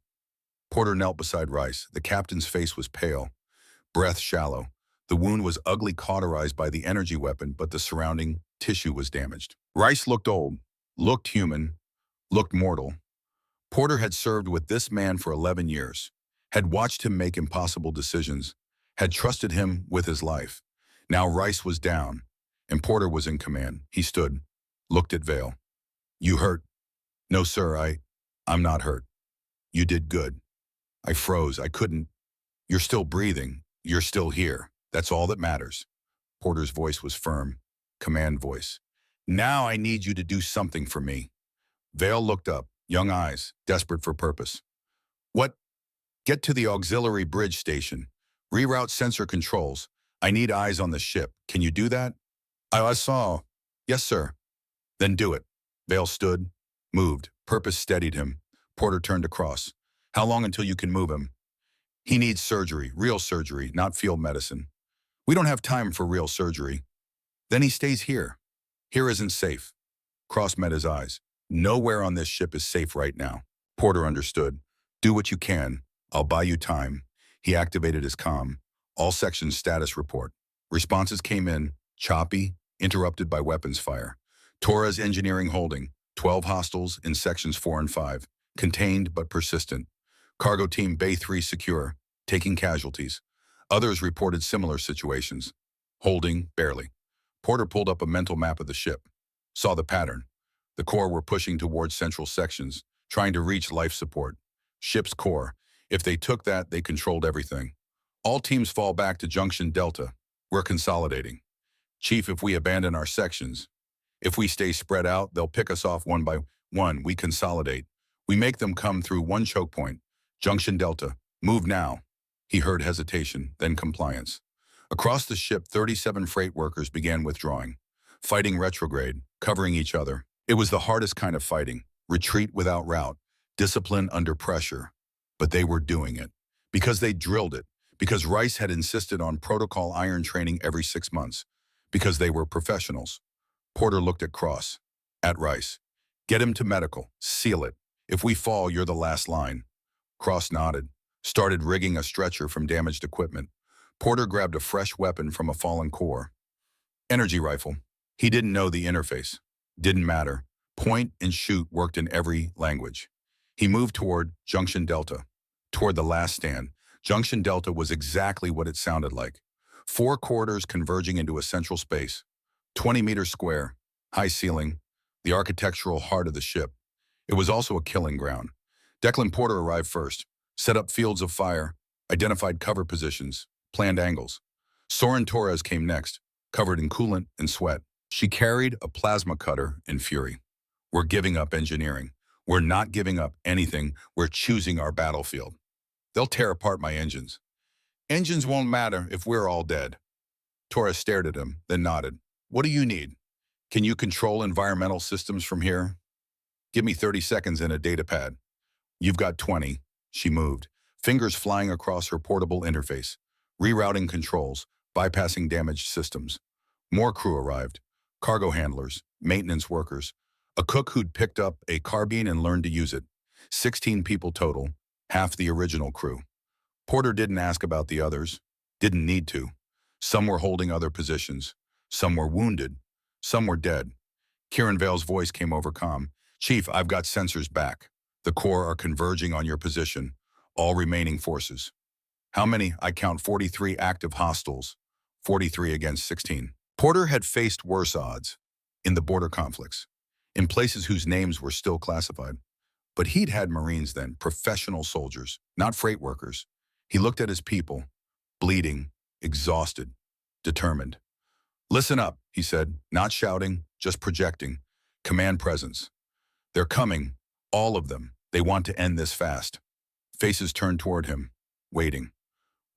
Porter knelt beside Rice. The captain's face was pale, breath shallow. The wound was ugly, cauterized by the energy weapon, but the surrounding tissue was damaged. Rice looked old, looked human, looked mortal. Porter had served with this man for 11 years, had watched him make impossible decisions, had trusted him with his life. Now Rice was down, and Porter was in command. He stood, looked at Vale. "You hurt?" "No, sir, I'm not hurt." "You did good." "I froze. I couldn't." "You're still breathing. You're still here. That's all that matters." Porter's voice was firm, command voice. "Now I need you to do something for me." Vale looked up, young eyes, desperate for purpose. "What?" "Get to the auxiliary bridge station. Reroute sensor controls. I need eyes on the ship. Can you do that?" I saw." "Yes, sir." "Then do it." Vale stood, moved. Purpose steadied him. Porter turned across. "How long until you can move him?" "He needs surgery, real surgery, not field medicine." "We don't have time for real surgery." "Then he stays here." "Here isn't safe." Cross met his eyes. "Nowhere on this ship is safe right now." Porter understood. "Do what you can. I'll buy you time." He activated his comm. All sections status report. Responses came in, choppy, interrupted by weapons fire. Torres engineering holding. 12 hostiles in sections 4 and 5. Contained but persistent. Cargo team Bay 3 secure, taking casualties. Others reported similar situations. Holding, barely. Porter pulled up a mental map of the ship. Saw the pattern. The core were pushing towards central sections, trying to reach life support. Ship's core. If they took that, they controlled everything. "All teams fall back to Junction Delta. We're consolidating." "Chief, if we abandon our sections, if we stay spread out, they'll pick us off one by one. We consolidate. We make them come through one choke point. Junction Delta. Move now." He heard hesitation, then compliance. Across the ship, 37 freight workers began withdrawing, fighting retrograde, covering each other. It was the hardest kind of fighting, retreat without route, discipline under pressure. But they were doing it, because they drilled it, because Rice had insisted on protocol iron training every 6 months, because they were professionals. Porter looked at Cross, at Rice. Get him to medical, seal it. If we fall, you're the last line. Cross nodded, started rigging a stretcher from damaged equipment. Porter grabbed a fresh weapon from a fallen core. Energy rifle. He didn't know the interface. Didn't matter. Point and shoot worked in every language. He moved toward Junction Delta, toward the last stand. Junction Delta was exactly what it sounded like. 4 corridors converging into a central space. 20 meters square, high ceiling, the architectural heart of the ship. It was also a killing ground. Declan Porter arrived first, set up fields of fire, identified cover positions, planned angles. Soren Torres came next, covered in coolant and sweat. She carried a plasma cutter in fury. We're giving up engineering. We're not giving up anything. We're choosing our battlefield. They'll tear apart my engines. Engines won't matter if we're all dead. Torres stared at him, then nodded. What do you need? Can you control environmental systems from here? Give me 30 seconds and a data pad. You've got 20. She moved, fingers flying across her portable interface, rerouting controls, bypassing damaged systems. More crew arrived. Cargo handlers, maintenance workers, a cook who'd picked up a carbine and learned to use it. 16 people total, half the original crew. Porter didn't ask about the others, didn't need to. Some were holding other positions. Some were wounded. Some were dead. Kieran Vale's voice came over calm. Chief, I've got sensors back. The Corps are converging on your position, all remaining forces. How many? I count 43 active hostiles, 43 against 16. Porter had faced worse odds in the border conflicts, in places whose names were still classified. But he'd had Marines then, professional soldiers, not freight workers. He looked at his people, bleeding, exhausted, determined. Listen up, he said, not shouting, just projecting. Command presence. They're coming, all of them. They want to end this fast. Faces turned toward him, waiting.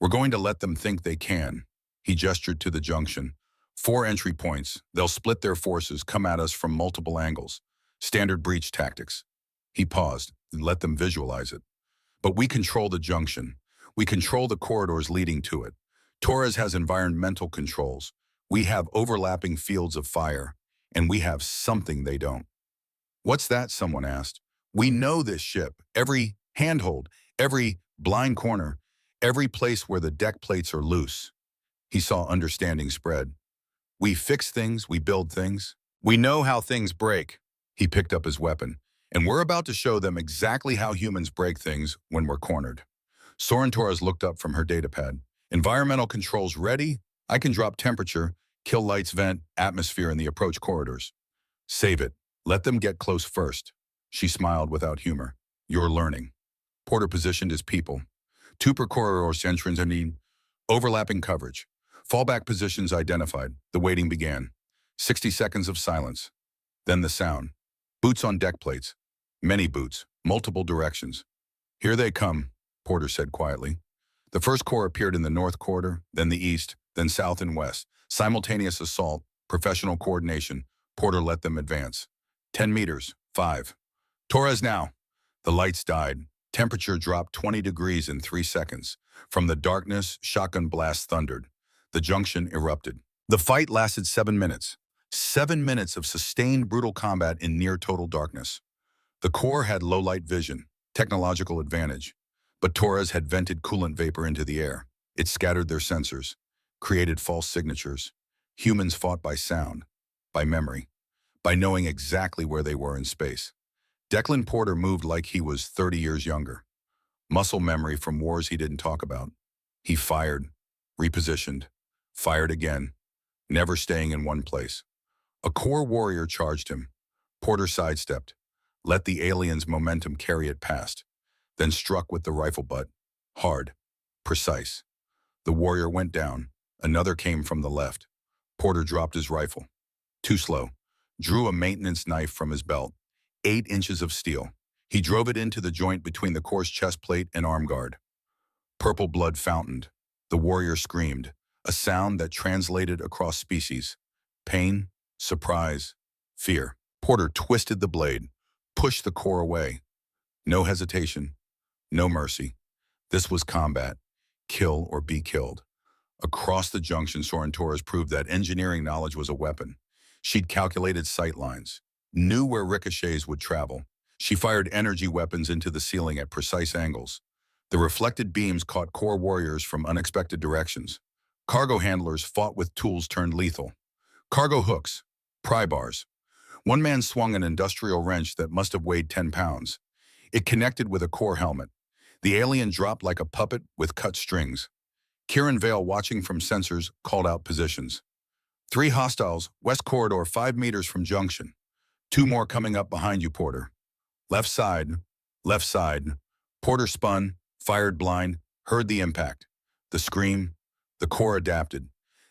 We're going to let them think they can. He gestured to the junction. 4 entry points. They'll split their forces, come at us from multiple angles. Standard breach tactics. He paused and let them visualize it. But we control the junction. We control the corridors leading to it. Torres has environmental controls. We have overlapping fields of fire, and we have something they don't. What's that? Someone asked. We know this ship, every handhold, every blind corner, every place where the deck plates are loose. He saw understanding spread. We fix things, we build things. We know how things break. He picked up his weapon, and we're about to show them exactly how humans break things when we're cornered. Soren Torres looked up from her datapad. Environmental controls ready? I can drop temperature, kill lights, vent, atmosphere in the approach corridors. Save it. Let them get close first. She smiled without humor. You're learning. Porter positioned his people. 2 per corridor entrance and need overlapping coverage. Fallback positions identified. The waiting began. 60 seconds of silence. Then the sound. Boots on deck plates. Many boots, multiple directions. Here they come, Porter said quietly. The first corps appeared in the north corridor, then the east, then south and west. Simultaneous assault, professional coordination. Porter let them advance. 10 meters, 5. Torres now. The lights died. Temperature dropped 20 degrees in 3 seconds. From the darkness, shotgun blasts thundered. The junction erupted. The fight lasted 7 minutes. 7 minutes of sustained brutal combat in near total darkness. The Corps had low light vision, technological advantage. But Torres had vented coolant vapor into the air. It scattered their sensors, created false signatures. Humans fought by sound, by memory, by knowing exactly where they were in space. Declan Porter moved like he was 30 years younger. Muscle memory from wars he didn't talk about. He fired, repositioned, fired again, never staying in one place. A Corps warrior charged him. Porter sidestepped, let the alien's momentum carry it past, then struck with the rifle butt, hard, precise. The warrior went down. Another came from the left. Porter dropped his rifle. Too slow. Drew a maintenance knife from his belt. 8 inches of steel. He drove it into the joint between the Corps' chest plate and arm guard. Purple blood fountained. The warrior screamed, a sound that translated across species. Pain, surprise, fear. Porter twisted the blade, pushed the Corps away. No hesitation, no mercy. This was combat. Kill or be killed. Across the junction, Soren Torres proved that engineering knowledge was a weapon. She'd calculated sight lines, knew where ricochets would travel. She fired energy weapons into the ceiling at precise angles. The reflected beams caught core warriors from unexpected directions. Cargo handlers fought with tools turned lethal. Cargo hooks, pry bars. One man swung an industrial wrench that must have weighed 10 pounds. It connected with a core helmet. The alien dropped like a puppet with cut strings. Kieran Vale, watching from sensors, called out positions. 3 hostiles, west corridor 5 meters from junction. 2 more coming up behind you, Porter. Left side, left side. Porter spun, fired blind, heard the impact. The scream, the core adapted.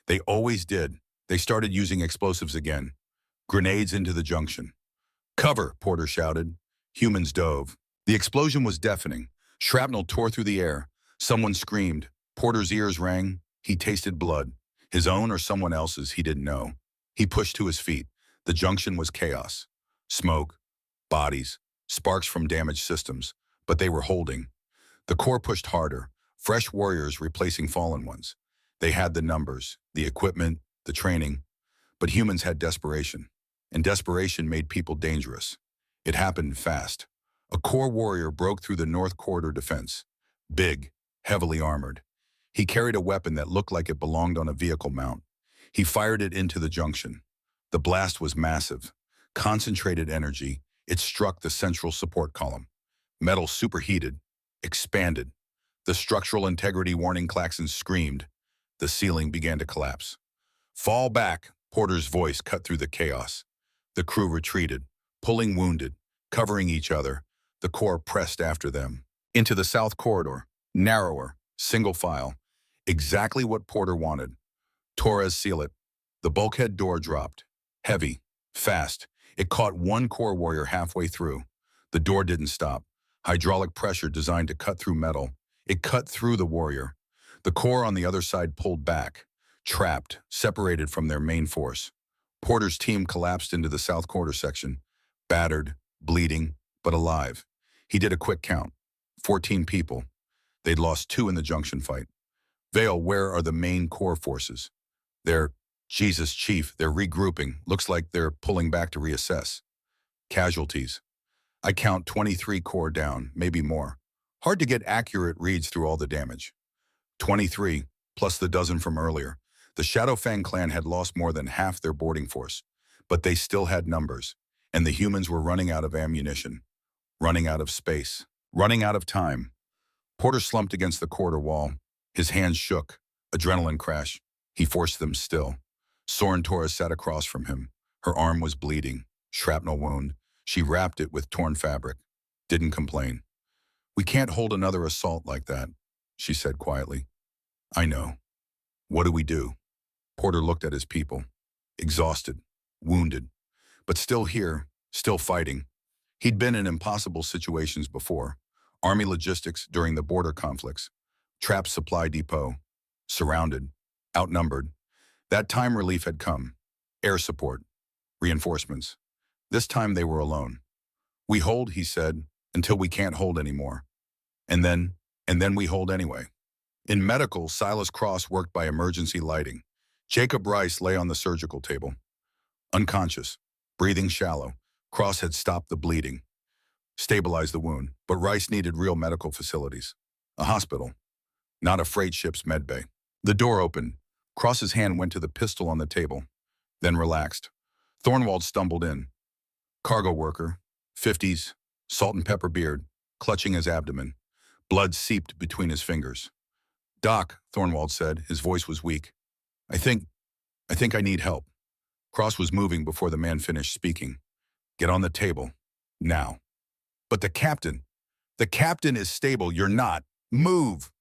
They always did. They started using explosives again. Grenades into the junction. Cover, Porter shouted. Humans dove. The explosion was deafening. Shrapnel tore through the air. Someone screamed. Porter's ears rang. He tasted blood. His own or someone else's, he didn't know. He pushed to his feet. The junction was chaos. Smoke, bodies, sparks from damaged systems. But they were holding. The core pushed harder. Fresh warriors replacing fallen ones. They had the numbers, the equipment, the training. But humans had desperation. And desperation made people dangerous. It happened fast. A core warrior broke through the North Corridor defense. Big, heavily armored. He carried a weapon that looked like it belonged on a vehicle mount. He fired it into the junction. The blast was massive. Concentrated energy. It struck the central support column. Metal superheated, expanded. The structural integrity warning klaxons screamed. The ceiling began to collapse. Fall back, Porter's voice cut through the chaos. The crew retreated, pulling wounded, covering each other. The core pressed after them. Into the south corridor, narrower, single file. Exactly what Porter wanted. Torres seal it. The bulkhead door dropped. Heavy, fast. It caught one core warrior halfway through. The door didn't stop. Hydraulic pressure designed to cut through metal. It cut through the warrior. The core on the other side pulled back, trapped, separated from their main force. Porter's team collapsed into the south quarter section, battered, bleeding, but alive. He did a quick count. 14 people. They'd lost 2 in the junction fight. Vale, where are the main core forces? Jesus, Chief, they're regrouping. Looks like they're pulling back to reassess. Casualties. I count 23 core down, maybe more. Hard to get accurate reads through all the damage. 23, plus the dozen from earlier. The Shadowfang clan had lost more than half their boarding force, but they still had numbers, and the humans were running out of ammunition, running out of space, running out of time. Porter slumped against the corridor wall. His hands shook, adrenaline crash. He forced them still. Soren Torres sat across from him. Her arm was bleeding, shrapnel wound. She wrapped it with torn fabric. Didn't complain. We can't hold another assault like that, she said quietly. I know. What do we do? Porter looked at his people. Exhausted, wounded, but still here, still fighting. He'd been in impossible situations before. Army logistics during the border conflicts. Trapped supply depot. Surrounded. Outnumbered. That time relief had come. Air support. Reinforcements. This time they were alone. We hold, he said, until we can't hold anymore. And then we hold anyway. In medical, Silas Cross worked by emergency lighting. Jacob Rice lay on the surgical table. Unconscious, breathing shallow. Cross had stopped the bleeding, stabilized the wound, but Rice needed real medical facilities. A hospital, not a freight ship's medbay. The door opened. Cross's hand went to the pistol on the table, then relaxed. Thornwald stumbled in. Cargo worker, 50s, salt and pepper beard, clutching his abdomen. Blood seeped between his fingers. Doc, Thornwald said, his voice was weak. I think I need help. Cross was moving before the man finished speaking. Get on the table. Now. But the captain is stable, you're not. Move!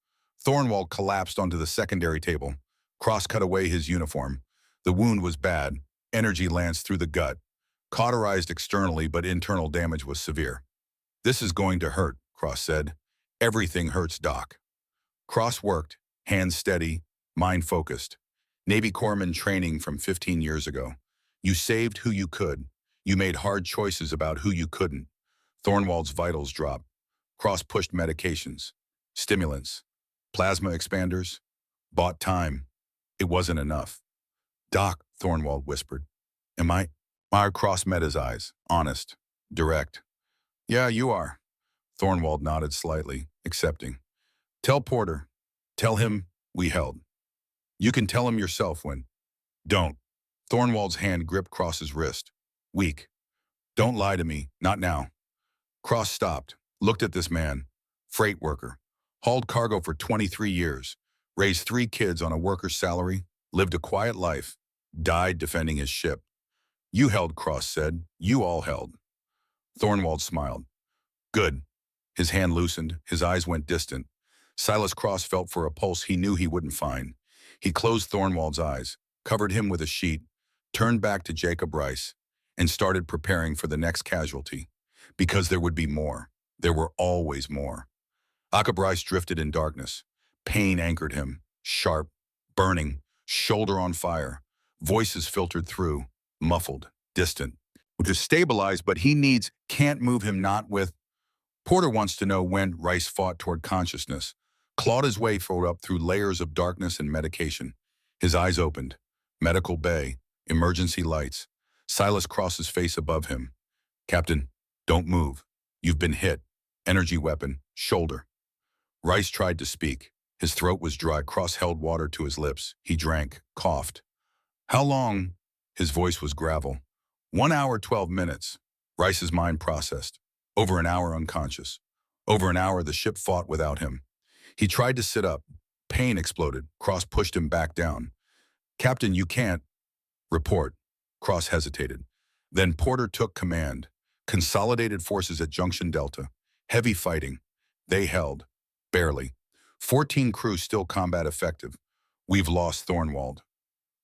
Thornwald collapsed onto the secondary table. Cross cut away his uniform. The wound was bad. Energy lanced through the gut. Cauterized externally, but internal damage was severe. This is going to hurt, Cross said. Everything hurts, Doc. Cross worked, hands steady, mind focused. Navy corpsman training from 15 years ago. You saved who you could. You made hard choices about who you couldn't. Thornwald's vitals dropped. Cross pushed medications, stimulants, Plasma expanders? Bought time. It wasn't enough. Doc, Thornwald whispered. Am I? Meyer Cross met his eyes. Honest. Direct. Yeah, you are. Thornwald nodded slightly, accepting. Tell Porter. Tell him we held. You can tell him yourself when. Don't. Thornwald's hand gripped Cross's wrist. Weak. Don't lie to me. Not now. Cross stopped, looked at this man. Freight worker. Hauled cargo for 23 years. Raised 3 kids on a worker's salary. Lived a quiet life. Died defending his ship. You held, Cross said. You all held. Thornwald smiled. Good. His hand loosened. His eyes went distant. Silas Cross felt for a pulse he knew he wouldn't find. He closed Thornwald's eyes, covered him with a sheet, turned back to Jacob Rice, and started preparing for the next casualty. Because there would be more. There were always more. Jacob Rice drifted in darkness. Pain anchored him, sharp, burning, shoulder on fire. Voices filtered through, muffled, distant. To stabilize, but he needs, can't move him not with. Porter wants to know when. Rice fought toward consciousness, clawed his way forward up through layers of darkness and medication. His eyes opened. Medical bay, emergency lights. Silas Cross's face above him. Captain, don't move. You've been hit. Energy weapon, shoulder. Rice tried to speak. His throat was dry. Cross held water to his lips. He drank, coughed. How long? His voice was gravel. 1 hour, 12 minutes. Rice's mind processed. Over an hour unconscious. Over an hour the ship fought without him. He tried to sit up. Pain exploded. Cross pushed him back down. Captain, you can't. Report. Cross hesitated. Then Porter took command. Consolidated forces at Junction Delta. Heavy fighting. They held. Barely. 14 crew still combat effective. We've lost Thornwald.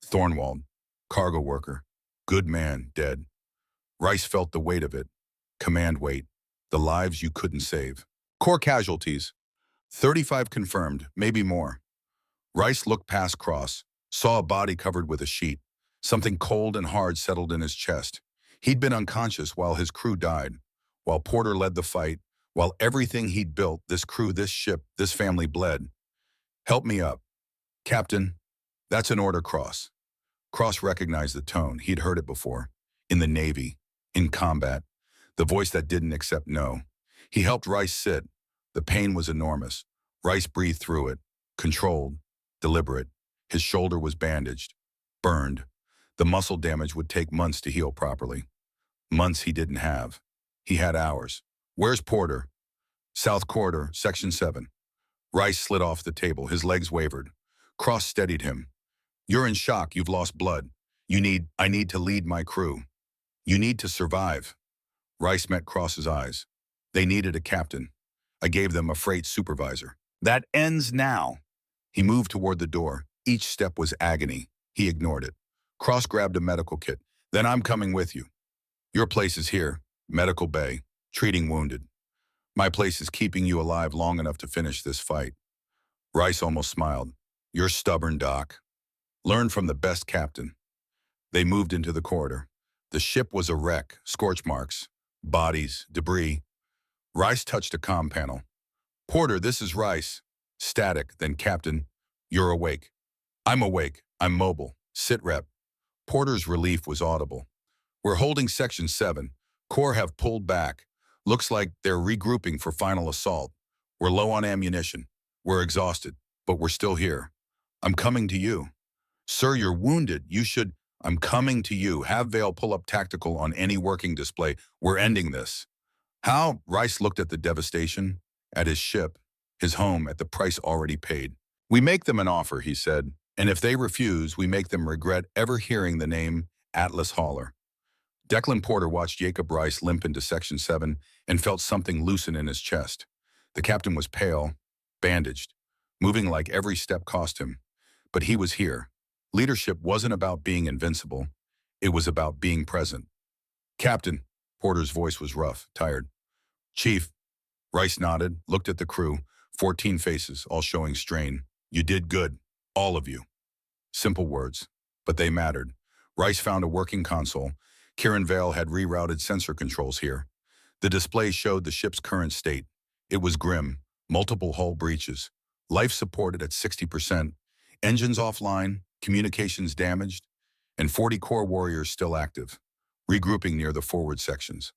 Thornwald. Cargo worker. Good man, dead. Rice felt the weight of it. Command weight. The lives you couldn't save. Core casualties. 35 confirmed, maybe more. Rice looked past Cross, saw a body covered with a sheet. Something cold and hard settled in his chest. He'd been unconscious while his crew died, while Porter led the fight, while everything he'd built, this crew, this ship, this family bled. Help me up. Captain, that's an order, Cross. Cross recognized the tone. He'd heard it before. In the Navy. In combat. The voice that didn't accept no. He helped Rice sit. The pain was enormous. Rice breathed through it. Controlled. Deliberate. His shoulder was bandaged. Burned. The muscle damage would take months to heal properly. Months he didn't have. He had hours. Where's Porter? South Corridor, Section 7. Rice slid off the table. His legs wavered. Cross steadied him. You're in shock. You've lost blood. I need to lead my crew. You need to survive. Rice met Cross's eyes. They needed a captain. I gave them a freight supervisor. That ends now. He moved toward the door. Each step was agony. He ignored it. Cross grabbed a medical kit. Then I'm coming with you. Your place is here, medical bay, treating wounded. My place is keeping you alive long enough to finish this fight. Rice almost smiled. You're stubborn, Doc. Learn from the best captain. They moved into the corridor. The ship was a wreck, scorch marks, bodies, debris. Rice touched a comm panel. Porter, this is Rice. Static, then Captain. You're awake. I'm awake. I'm mobile. Sit rep. Porter's relief was audible. We're holding Section 7. Corps have pulled back. Looks like they're regrouping for final assault. We're low on ammunition. We're exhausted, but we're still here. I'm coming to you. Sir, you're wounded. You should. I'm coming to you. Have Vale pull up tactical on any working display. We're ending this. How? Rice looked at the devastation, at his ship, his home, at the price already paid. We make them an offer, he said, and if they refuse, we make them regret ever hearing the name Atlas Hauler. Declan Porter watched Jacob Rice limp into Section 7 and felt something loosen in his chest. The captain was pale, bandaged, moving like every step cost him. But he was here. Leadership wasn't about being invincible. It was about being present. Captain, Porter's voice was rough, tired. Chief, Rice nodded, looked at the crew, 14 faces, all showing strain. You did good, all of you. Simple words, but they mattered. Rice found a working console. Kieran Vale had rerouted sensor controls here. The display showed the ship's current state. It was grim, multiple hull breaches, Life supported at 60%, engines offline, communications damaged, and 40 core warriors still active, regrouping near the forward sections.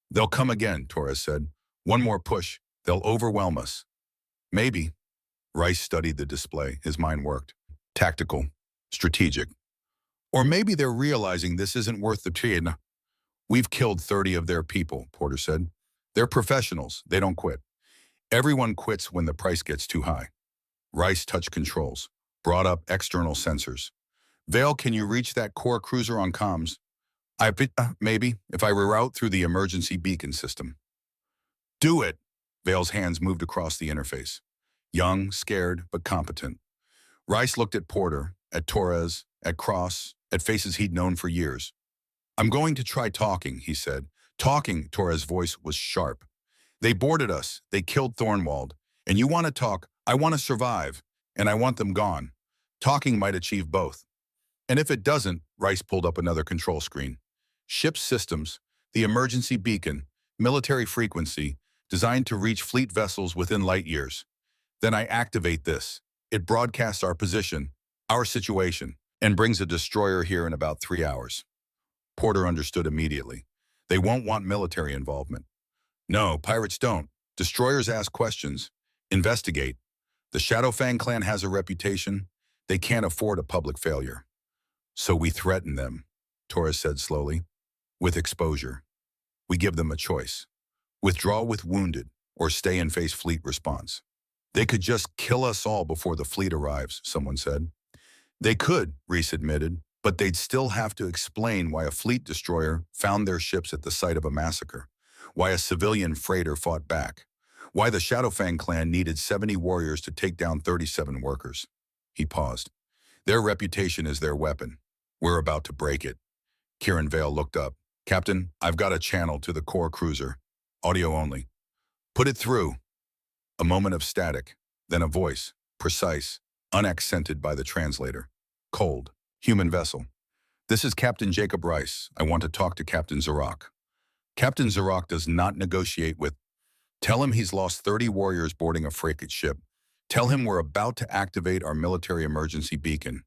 They'll come again, Torres said. One more push, they'll overwhelm us. Maybe. Rice studied the display. His mind worked. Tactical, strategic. Or maybe they're realizing this isn't worth the pain. We've killed 30 of their people, Porter said. They're professionals. They don't quit. Everyone quits when the price gets too high. Rice touched controls, brought up external sensors. Vale, can you reach that core cruiser on comms? Maybe, if I reroute through the emergency beacon system. Do it! Vale's hands moved across the interface. Young, scared, but competent. Rice looked at Porter, at Torres, at Cross, at faces he'd known for years. I'm going to try talking, he said. Talking, Torres' voice was sharp. They boarded us, they killed Thornwald, and you want to talk, I want to survive, and I want them gone. Talking might achieve both. And if it doesn't, Rice pulled up another control screen. Ship systems, the emergency beacon, military frequency, designed to reach fleet vessels within light years. Then I activate this. It broadcasts our position, our situation, and brings a destroyer here in about 3 hours. Porter understood immediately. They won't want military involvement. No, pirates don't. Destroyers ask questions, investigate. The Shadowfang clan has a reputation. They can't afford a public failure. So we threaten them, Torres said slowly, with exposure. We give them a choice. Withdraw with wounded, or stay and face fleet response. They could just kill us all before the fleet arrives, someone said. They could, Reese admitted, but they'd still have to explain why a fleet destroyer found their ships at the site of a massacre, why a civilian freighter fought back, why the Shadowfang clan needed 70 warriors to take down 37 workers. He paused. Their reputation is their weapon. We're about to break it. Kieran Vale looked up. Captain, I've got a channel to the core cruiser. Audio only. Put it through. A moment of static, then a voice, precise, unaccented by the translator. Cold. Human vessel. This is Captain Jacob Rice. I want to talk to Captain Zarak. Captain Zarak does not negotiate with. Tell him he's lost 30 warriors boarding a frigate ship. Tell him we're about to activate our military emergency beacon.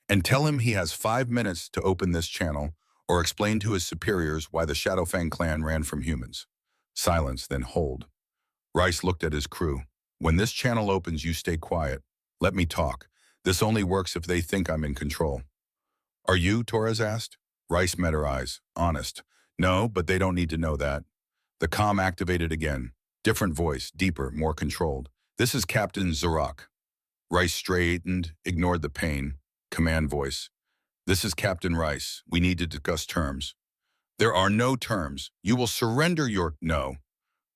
And tell him he has 5 minutes to open this channel or explain to his superiors why the Shadowfang clan ran from humans. Silence, then hold. Rice looked at his crew. When this channel opens, you stay quiet. Let me talk. This only works if they think I'm in control. Are you? Torres asked. Rice met her eyes. Honest. No, but they don't need to know that. The comm activated again. Different voice, deeper, more controlled. This is Captain Zarak. Rice straightened, ignored the pain. Command voice. This is Captain Rice. We need to discuss terms. There are no terms. You will surrender your... No.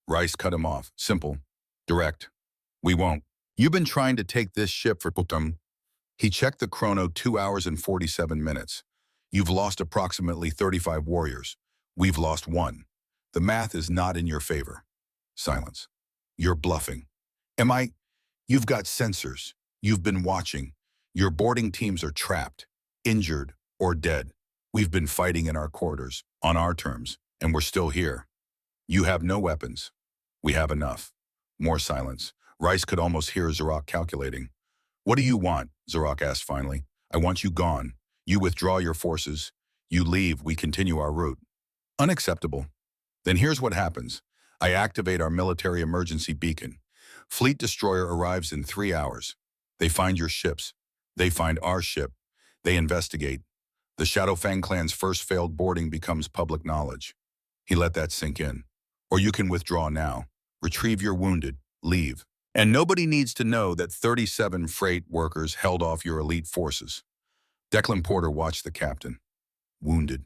Rice cut him off. Simple. Direct. We won't. You've been trying to take this ship for Putum. He checked the chrono 2 hours and 47 minutes. You've lost approximately 35 warriors. We've lost 1. The math is not in your favor. Silence. You're bluffing. Am I? You've got sensors. You've been watching. Your boarding teams are trapped, injured, or dead. We've been fighting in our quarters, on our terms, and we're still here. You have no weapons. We have enough. More silence. Rice could almost hear Zarak calculating. What do you want? Zarak asked finally. I want you gone. You withdraw your forces. You leave, we continue our route. Unacceptable. Then here's what happens. I activate our military emergency beacon. Fleet destroyer arrives in 3 hours. They find your ships. They find our ship. They investigate. The Shadowfang clan's first failed boarding becomes public knowledge. He let that sink in. Or you can withdraw now. Retrieve your wounded. Leave. And nobody needs to know that 37 freight workers held off your elite forces. Declan Porter watched the captain. Wounded.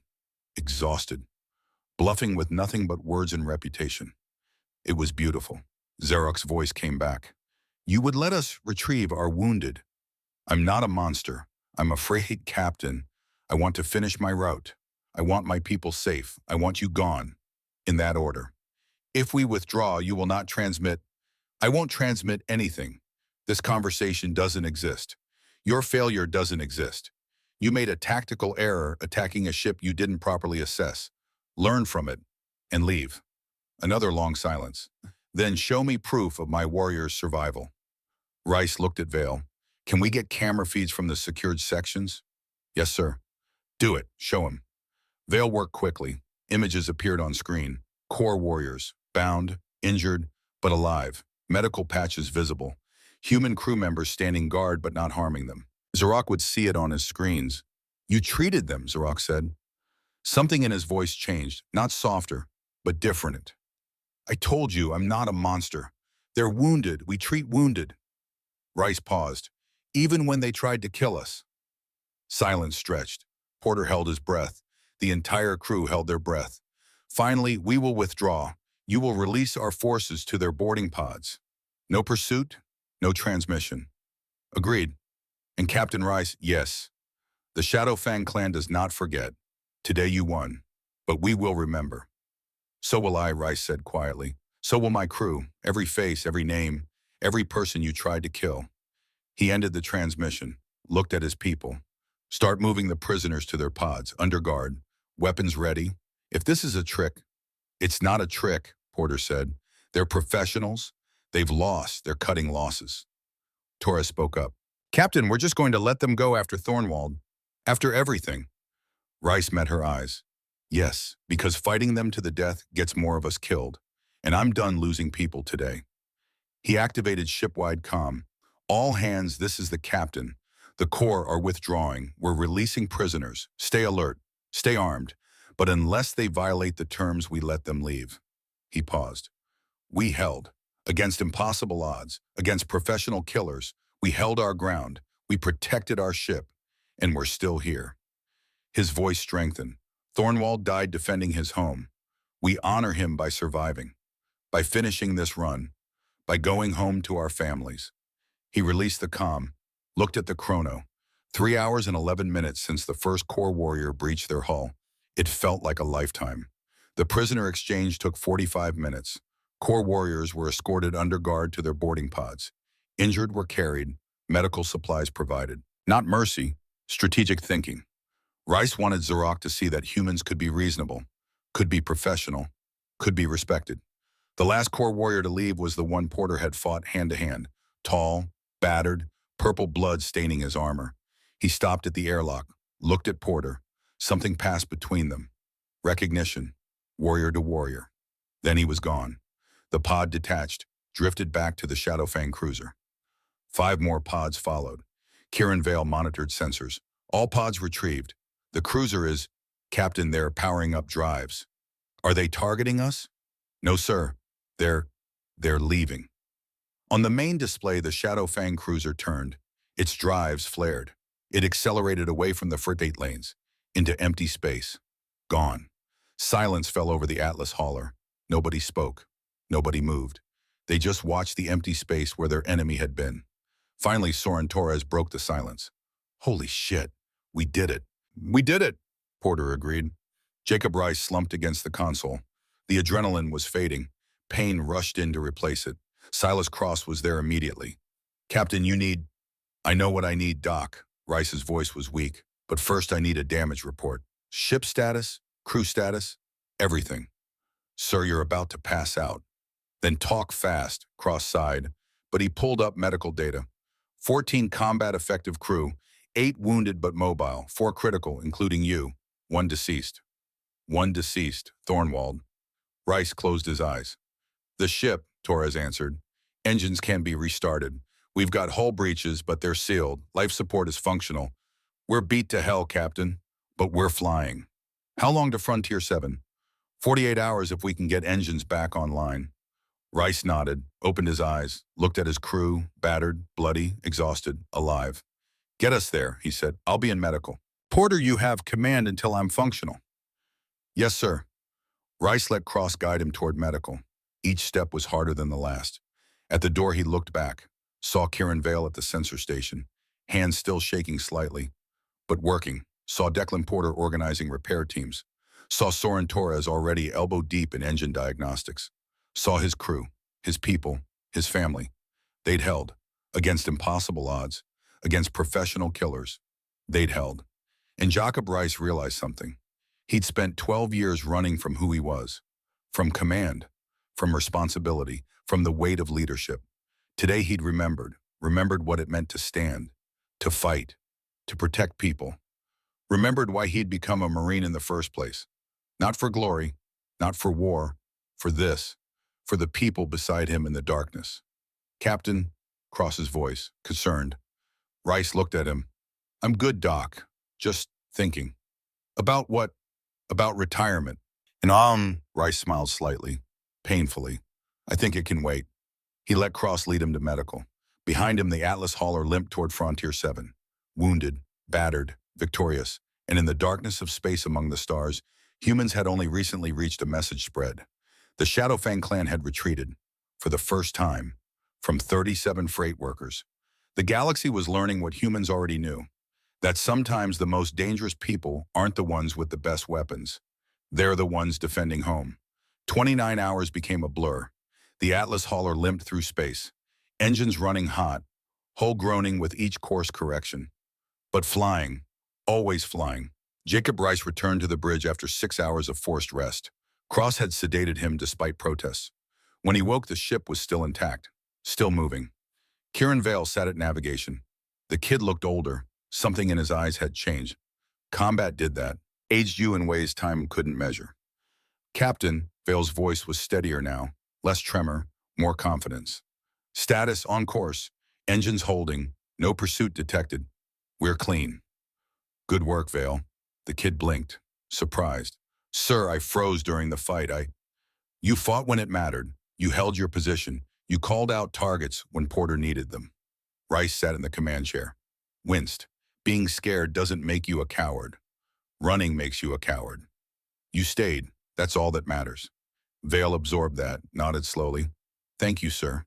Exhausted. Bluffing with nothing but words and reputation. It was beautiful. Zarak's voice came back. You would let us retrieve our wounded. I'm not a monster. I'm a freight captain. I want to finish my route. I want my people safe. I want you gone. In that order. If we withdraw, you will not transmit. I won't transmit anything. This conversation doesn't exist. Your failure doesn't exist. You made a tactical error attacking a ship you didn't properly assess. Learn from it and leave. Another long silence. Then show me proof of my warrior's survival. Rice looked at Vale. Can we get camera feeds from the secured sections? Yes, sir. Do it. Show him. Vale worked quickly. Images appeared on screen. Core warriors, bound, injured, but alive. Medical patches visible. Human crew members standing guard but not harming them. Zarok would see it on his screens. You treated them, Zarok said. Something in his voice changed, not softer, but different. I told you I'm not a monster. They're wounded. We treat wounded. Rice paused. Even when they tried to kill us. Silence stretched. Porter held his breath. The entire crew held their breath. Finally, we will withdraw. You will release our forces to their boarding pods. No pursuit, no transmission. Agreed. And Captain Rice, yes. The Shadowfang clan does not forget. Today you won, but we will remember. So will I, Rice said quietly. So will my crew, every face, every name, every person you tried to kill. He ended the transmission, looked at his people. Start moving the prisoners to their pods, under guard, weapons ready. If this is a trick, it's not a trick, Porter said. They're professionals. They've lost. They're cutting losses. Torres spoke up. Captain, we're just going to let them go after Thornwald. After everything. Rice met her eyes. Yes, because fighting them to the death gets more of us killed. And I'm done losing people today. He activated ship-wide comm. All hands, this is the captain. The Corps are withdrawing. We're releasing prisoners. Stay alert. Stay armed. But unless they violate the terms, we let them leave. He paused. We held. Against impossible odds. Against professional killers. We held our ground. We protected our ship. And we're still here. His voice strengthened. Thornwald died defending his home. We honor him by surviving. By finishing this run. By going home to our families. He released the comm. Looked at the chrono. 3 hours and 11 minutes since the first Corps warrior breached their hull. It felt like a lifetime. The prisoner exchange took 45 minutes. Corps warriors were escorted under guard to their boarding pods. Injured were carried, medical supplies provided. Not mercy, strategic thinking. Rice wanted Zarok to see that humans could be reasonable, could be professional, could be respected. The last Corps warrior to leave was the one Porter had fought hand-to-hand. Tall, battered, purple blood staining his armor. He stopped at the airlock, looked at Porter. Something passed between them. Recognition, warrior to warrior. Then he was gone. The pod detached, drifted back to the Shadowfang cruiser. 5 more pods followed. Kieran Vale monitored sensors. All pods retrieved. The cruiser is, Captain, they're powering up drives. Are they targeting us? No, sir. They're leaving. On the main display, the Shadowfang cruiser turned. Its drives flared. It accelerated away from the freight lanes, into empty space. Gone. Silence fell over the Atlas hauler. Nobody spoke. Nobody moved. They just watched the empty space where their enemy had been. Finally, Soren Torres broke the silence. Holy shit. We did it. We did it, Porter agreed. Jacob Rice slumped against the console. The adrenaline was fading. Pain rushed in to replace it. Silas Cross was there immediately. Captain, you need... I know what I need, Doc. Rice's voice was weak. But first I need a damage report. Ship status, crew status, everything. Sir, you're about to pass out. Then talk fast, Cross sighed. But he pulled up medical data. 14 combat effective crew, 8 wounded but mobile, 4 critical, including you, 1 deceased. 1 deceased, Thornwald. Rice closed his eyes. The ship, Torres answered. Engines can be restarted. We've got hull breaches, but they're sealed. Life support is functional. We're beat to hell, Captain, but we're flying. How long to Frontier 7? 48 hours if we can get engines back online. Rice nodded, opened his eyes, looked at his crew, battered, bloody, exhausted, alive. Get us there, he said. I'll be in medical. Porter, you have command until I'm functional. Yes, sir. Rice let Cross guide him toward medical. Each step was harder than the last. At the door, he looked back, saw Kieran Vale at the sensor station, hands still shaking slightly, but working, saw Declan Porter organizing repair teams, saw Soren Torres already elbow-deep in engine diagnostics, saw his crew, his people, his family. They'd held, against impossible odds, against professional killers. They'd held. And Jacob Rice realized something. He'd spent 12 years running from who he was, from command, from responsibility, from the weight of leadership. Today he'd remembered, remembered what it meant to stand, to fight, to protect people. Remembered why he'd become a Marine in the first place. Not for glory, not for war, for this, for the people beside him in the darkness. Captain, Cross's voice, concerned. Rice looked at him. I'm good, Doc. Just thinking. About what? About retirement. And Rice smiled slightly, painfully. I think it can wait. He let Cross lead him to medical. Behind him, the Atlas hauler limped toward Frontier 7. Wounded, battered, victorious, and in the darkness of space among the stars, humans had only recently reached a message spread. The Shadowfang clan had retreated, for the first time, from 37 freight workers. The galaxy was learning what humans already knew, that sometimes the most dangerous people aren't the ones with the best weapons. They're the ones defending home. 29 hours became a blur. The Atlas hauler limped through space, engines running hot, hull groaning with each course correction. But flying, always flying. Jacob Rice returned to the bridge after 6 hours of forced rest. Cross had sedated him despite protests. When he woke, the ship was still intact, still moving. Kieran Vale sat at navigation. The kid looked older. Something in his eyes had changed. Combat did that. Aged you in ways time couldn't measure. Captain, Vale's voice was steadier now, less tremor, more confidence. Status on course, engines holding, no pursuit detected. We're clean. Good work, Vale. The kid blinked, surprised. Sir, I froze during the fight. You fought when it mattered. You held your position. You called out targets when Porter needed them. Rice sat in the command chair. Winced. Being scared doesn't make you a coward. Running makes you a coward. You stayed. That's all that matters. Vale absorbed that, nodded slowly. Thank you, sir.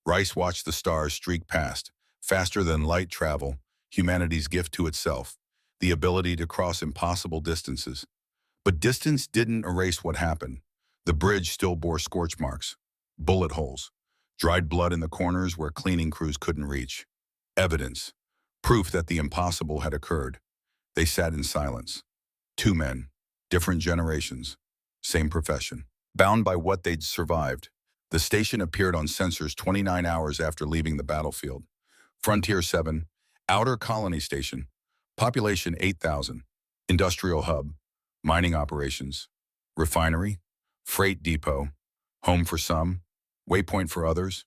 Rice watched the stars streak past, faster than light travel, humanity's gift to itself, the ability to cross impossible distances. But distance didn't erase what happened. The bridge still bore scorch marks, bullet holes, dried blood in the corners where cleaning crews couldn't reach. Evidence, proof that the impossible had occurred. They sat in silence. Two men, different generations, same profession. Bound by what they'd survived, the station appeared on sensors 29 hours after leaving the battlefield. Frontier 7, Outer Colony Station, population 8,000, industrial hub, mining operations, refinery, freight depot, home for some, waypoint for others.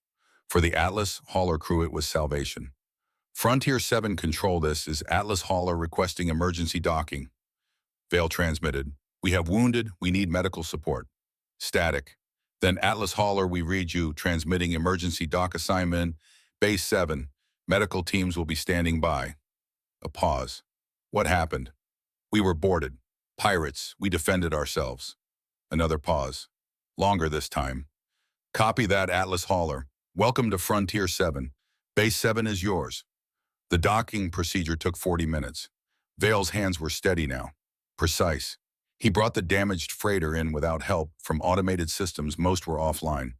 For the Atlas hauler crew, it was salvation. Frontier 7 control, this is Atlas hauler requesting emergency docking. Vale transmitted. We have wounded, we need medical support. Static. Then Atlas hauler, we read you, transmitting emergency dock assignment, base 7. Medical teams will be standing by. A pause. What happened? We were boarded. Pirates, we defended ourselves. Another pause. Longer this time. Copy that, Atlas hauler. Welcome to Frontier 7. Base 7 is yours. The docking procedure took 40 minutes. Vale's hands were steady now. Precise. He brought the damaged freighter in without help from automated systems. Most were offline.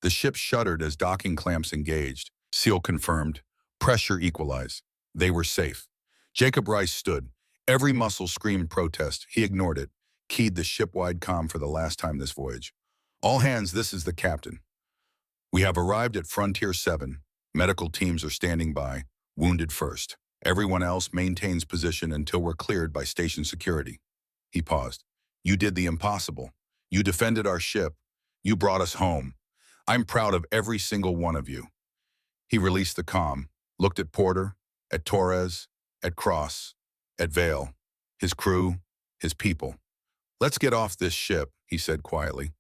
The ship shuddered as docking clamps engaged. Seal confirmed. Pressure equalized. They were safe. Jacob Rice stood. Every muscle screamed protest. He ignored it. Keyed the ship-wide comm for the last time this voyage. All hands, this is the captain. We have arrived at Frontier 7. Medical teams are standing by. Wounded first. Everyone else maintains position until we're cleared by station security. He paused. You did the impossible. You defended our ship. You brought us home. I'm proud of every single one of you. He released the comm, looked at Porter, at Torres, at Cross, at Vale, his crew, his people. Let's get off this ship, he said quietly.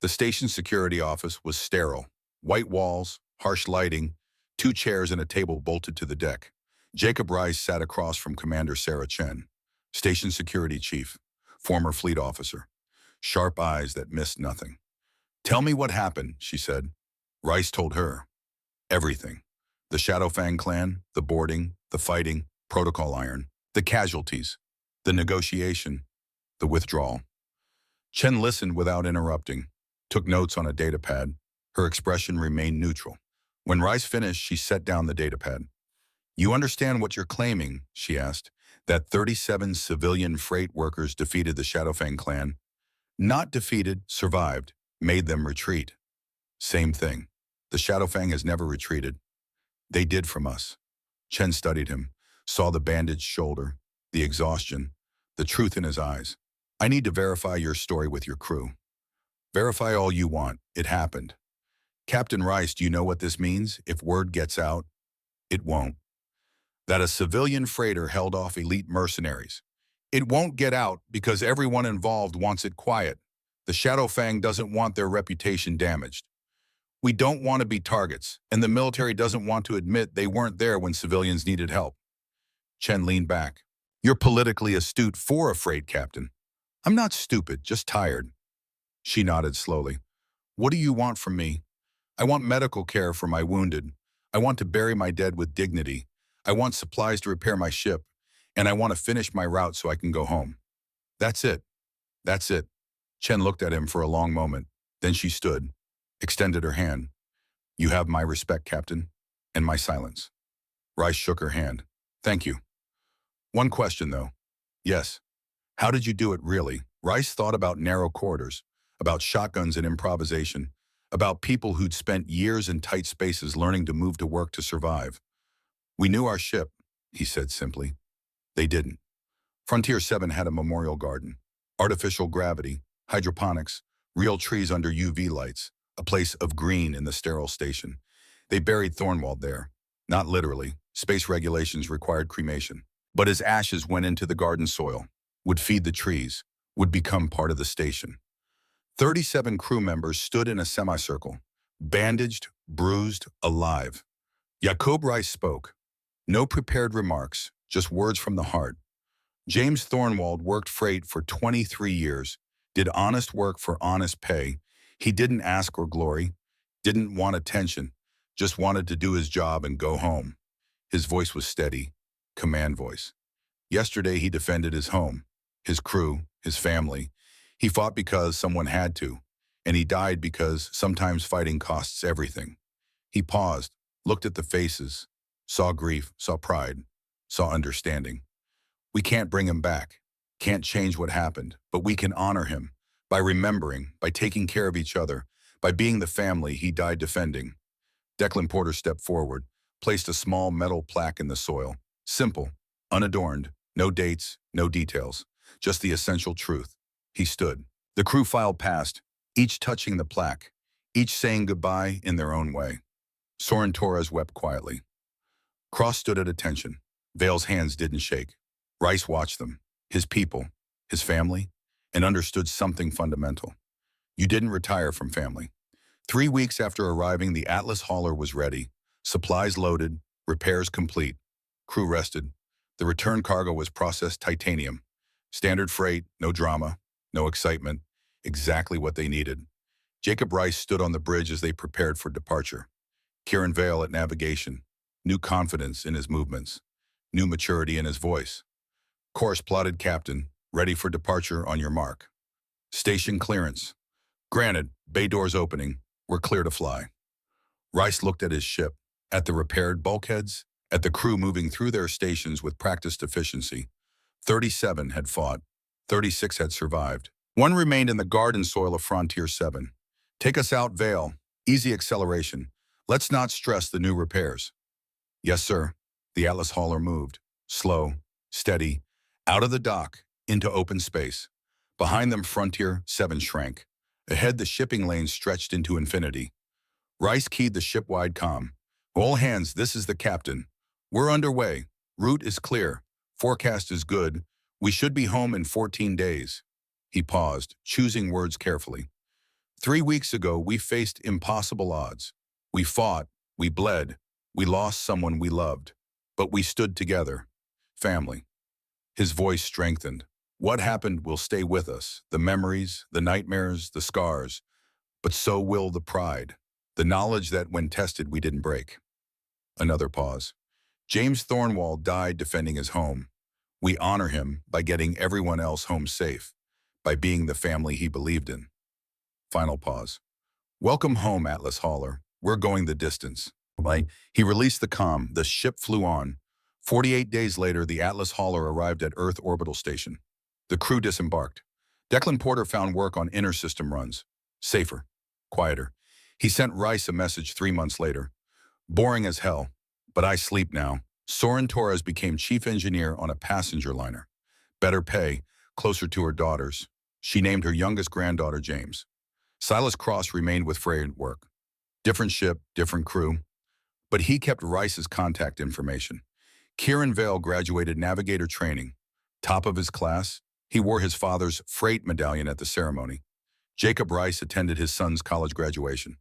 The station security office was sterile. White walls, harsh lighting, 2 chairs and a table bolted to the deck. Jacob Rice sat across from Commander Sarah Chen, station security chief, former fleet officer. Sharp eyes that missed nothing. Tell me what happened, she said. Rice told her. Everything. The Shadowfang clan, the boarding, the fighting, protocol iron, the casualties, the negotiation, the withdrawal. Chen listened without interrupting, took notes on a datapad. Her expression remained neutral. When Rice finished, she set down the datapad. You understand what you're claiming, she asked, that 37 civilian freight workers defeated the Shadowfang clan. Not defeated, survived, made them retreat. Same thing. The Shadowfang has never retreated. They did from us. Chen studied him, saw the bandaged shoulder, the exhaustion, the truth in his eyes. I need to verify your story with your crew. Verify all you want. It happened. Captain Rice, do you know what this means? If word gets out, it won't. That a civilian freighter held off elite mercenaries. It won't get out because everyone involved wants it quiet. The Shadow Fang doesn't want their reputation damaged. We don't want to be targets, and the military doesn't want to admit they weren't there when civilians needed help. Chen leaned back. You're politically astute for a freight captain. I'm not stupid, just tired. She nodded slowly. What do you want from me? I want medical care for my wounded. I want to bury my dead with dignity. I want supplies to repair my ship. And I want to finish my route so I can go home. That's it. That's it. Chen looked at him for a long moment. Then she stood, extended her hand. You have my respect, Captain, and my silence. Rice shook her hand. Thank you. One question, though. Yes. How did you do it, really? Rice thought about narrow corridors, about shotguns and improvisation, about people who'd spent years in tight spaces learning to move to work to survive. We knew our ship, he said simply. They didn't. Frontier 7 had a memorial garden, artificial gravity, hydroponics, real trees under UV lights, a place of green in the sterile station. They buried Thornwald there. Not literally. Space regulations required cremation. But his ashes went into the garden soil, would feed the trees, would become part of the station. 37 crew members stood in a semicircle, bandaged, bruised, alive. Jacob Rice spoke. No prepared remarks, just words from the heart. James Thornwald worked freight for 23 years, did honest work for honest pay. He didn't ask for glory, didn't want attention, just wanted to do his job and go home. His voice was steady, command voice. Yesterday he defended his home, his crew, his family. He fought because someone had to, and he died because sometimes fighting costs everything. He paused, looked at the faces, saw grief, saw pride, saw understanding. We can't bring him back, can't change what happened, but we can honor him by remembering, by taking care of each other, by being the family he died defending. Declan Porter stepped forward, placed a small metal plaque in the soil. Simple, unadorned, no dates, no details, just the essential truth. He stood. The crew filed past, each touching the plaque, each saying goodbye in their own way. Soren Torres wept quietly. Cross stood at attention. Vale's hands didn't shake. Rice watched them, his people, his family, and understood something fundamental. You didn't retire from family. 3 weeks after arriving, the Atlas hauler was ready, supplies loaded, repairs complete. Crew rested. The return cargo was processed titanium. Standard freight, no drama, no excitement, exactly what they needed. Jacob Rice stood on the bridge as they prepared for departure. Kieran Vale at navigation, new confidence in his movements, new maturity in his voice. Course plotted, Captain, ready for departure on your mark. Station clearance. Granted, bay doors opening, we're clear to fly. Rice looked at his ship, at the repaired bulkheads, at the crew moving through their stations with practiced efficiency. 37 had fought, 36 had survived. One remained in the garden soil of Frontier 7. Take us out, Vale. Easy acceleration. Let's not stress the new repairs. Yes, sir. The Atlas hauler moved, slow, steady, out of the dock, into open space. Behind them, Frontier 7 shrank. Ahead, the shipping lane stretched into infinity. Rice keyed the ship-wide comm. All hands, this is the captain. We're underway. Route is clear. Forecast is good. We should be home in 14 days. He paused, choosing words carefully. 3 weeks ago, we faced impossible odds. We fought, we bled, we lost someone we loved. But we stood together. Family. His voice strengthened. What happened will stay with us, the memories, the nightmares, the scars. But so will the pride, the knowledge that when tested we didn't break. Another pause. James Thornwald died defending his home. We honor him by getting everyone else home safe, by being the family he believed in. Final pause. Welcome home, Atlas hauler. We're going the distance. He released the comm. The ship flew on. 48 days later, the Atlas hauler arrived at Earth Orbital Station. The crew disembarked. Declan Porter found work on inter-system runs. Safer, quieter. He sent Rice a message 3 months later. Boring as hell. But I sleep now. Soren Torres became chief engineer on a passenger liner. Better pay, closer to her daughters. She named her youngest granddaughter James. Silas Cross remained with Frey at work. Different ship, different crew. But he kept Rice's contact information. Kieran Vale graduated navigator training. Top of his class, he wore his father's freight medallion at the ceremony. Jacob Rice attended his son's college graduation.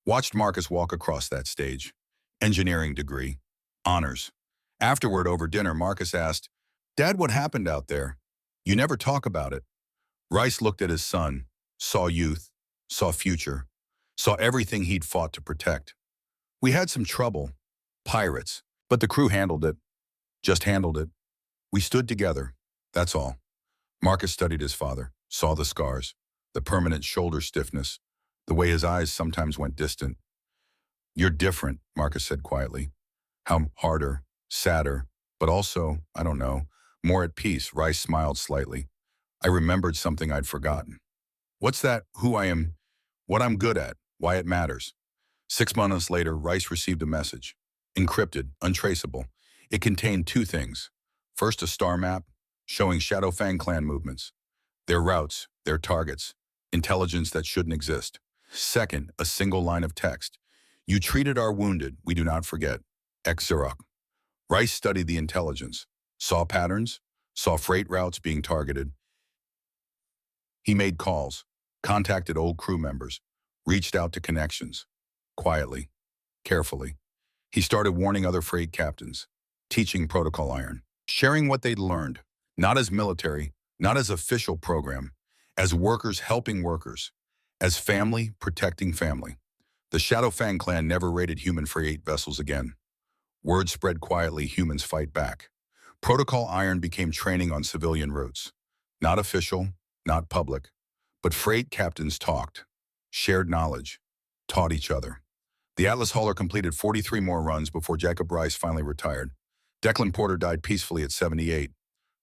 Watched Marcus walk across that stage. Engineering degree. Honors. Afterward, over dinner, Marcus asked, "Dad, what happened out there? You never talk about it." Rice looked at his son, saw youth, saw future, saw everything he'd fought to protect. "We had some trouble. Pirates. But the crew handled it. Just handled it. We stood together. That's all." Marcus studied his father, saw the scars, the permanent shoulder stiffness, the way his eyes sometimes went distant. "You're different," Marcus said quietly. "How harder, sadder, but also, I don't know, more at peace." Rice smiled slightly. "I remembered something I'd forgotten." "What's that? Who I am, what I'm good at, why it matters." 6 months later, Rice received a message. Encrypted, untraceable. It contained two things. First, a star map showing Shadowfang clan movements, their routes, their targets, intelligence that shouldn't exist. Second, a single line of text. "You treated our wounded, we do not forget. Ex Xerox." Rice studied the intelligence, saw patterns, saw freight routes being targeted. He made calls, contacted old crew members, reached out to connections. Quietly, carefully. He started warning other freight captains, teaching protocol iron, sharing what they'd learned, not as military, not as official program, as workers helping workers, as family protecting family. The Shadowfang clan never raided human freight vessels again. Word spread quietly, humans fight back. Protocol iron became training on civilian routes. Not official, not public, but freight captains talked, shared knowledge, taught each other. The Atlas hauler completed 43 more runs before Jacob Rice finally retired. Declan Porter died peacefully at 78.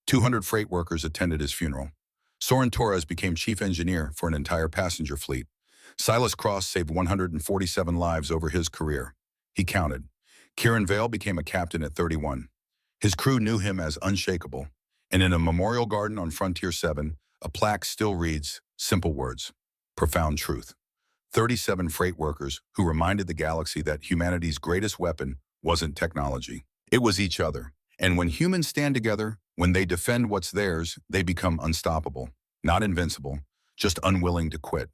200 freight workers attended his funeral. Soren Torres became chief engineer for an entire passenger fleet. Silas Cross saved 147 lives over his career. He counted. Kieran Vale became a captain at 31. His crew knew him as unshakable. And in a memorial garden on Frontier 7, a plaque still reads, simple words, profound truth. 37 freight workers who reminded the galaxy that humanity's greatest weapon wasn't technology. It was each other. And when humans stand together, when they defend what's theirs, they become unstoppable. Not invincible, just unwilling to quit.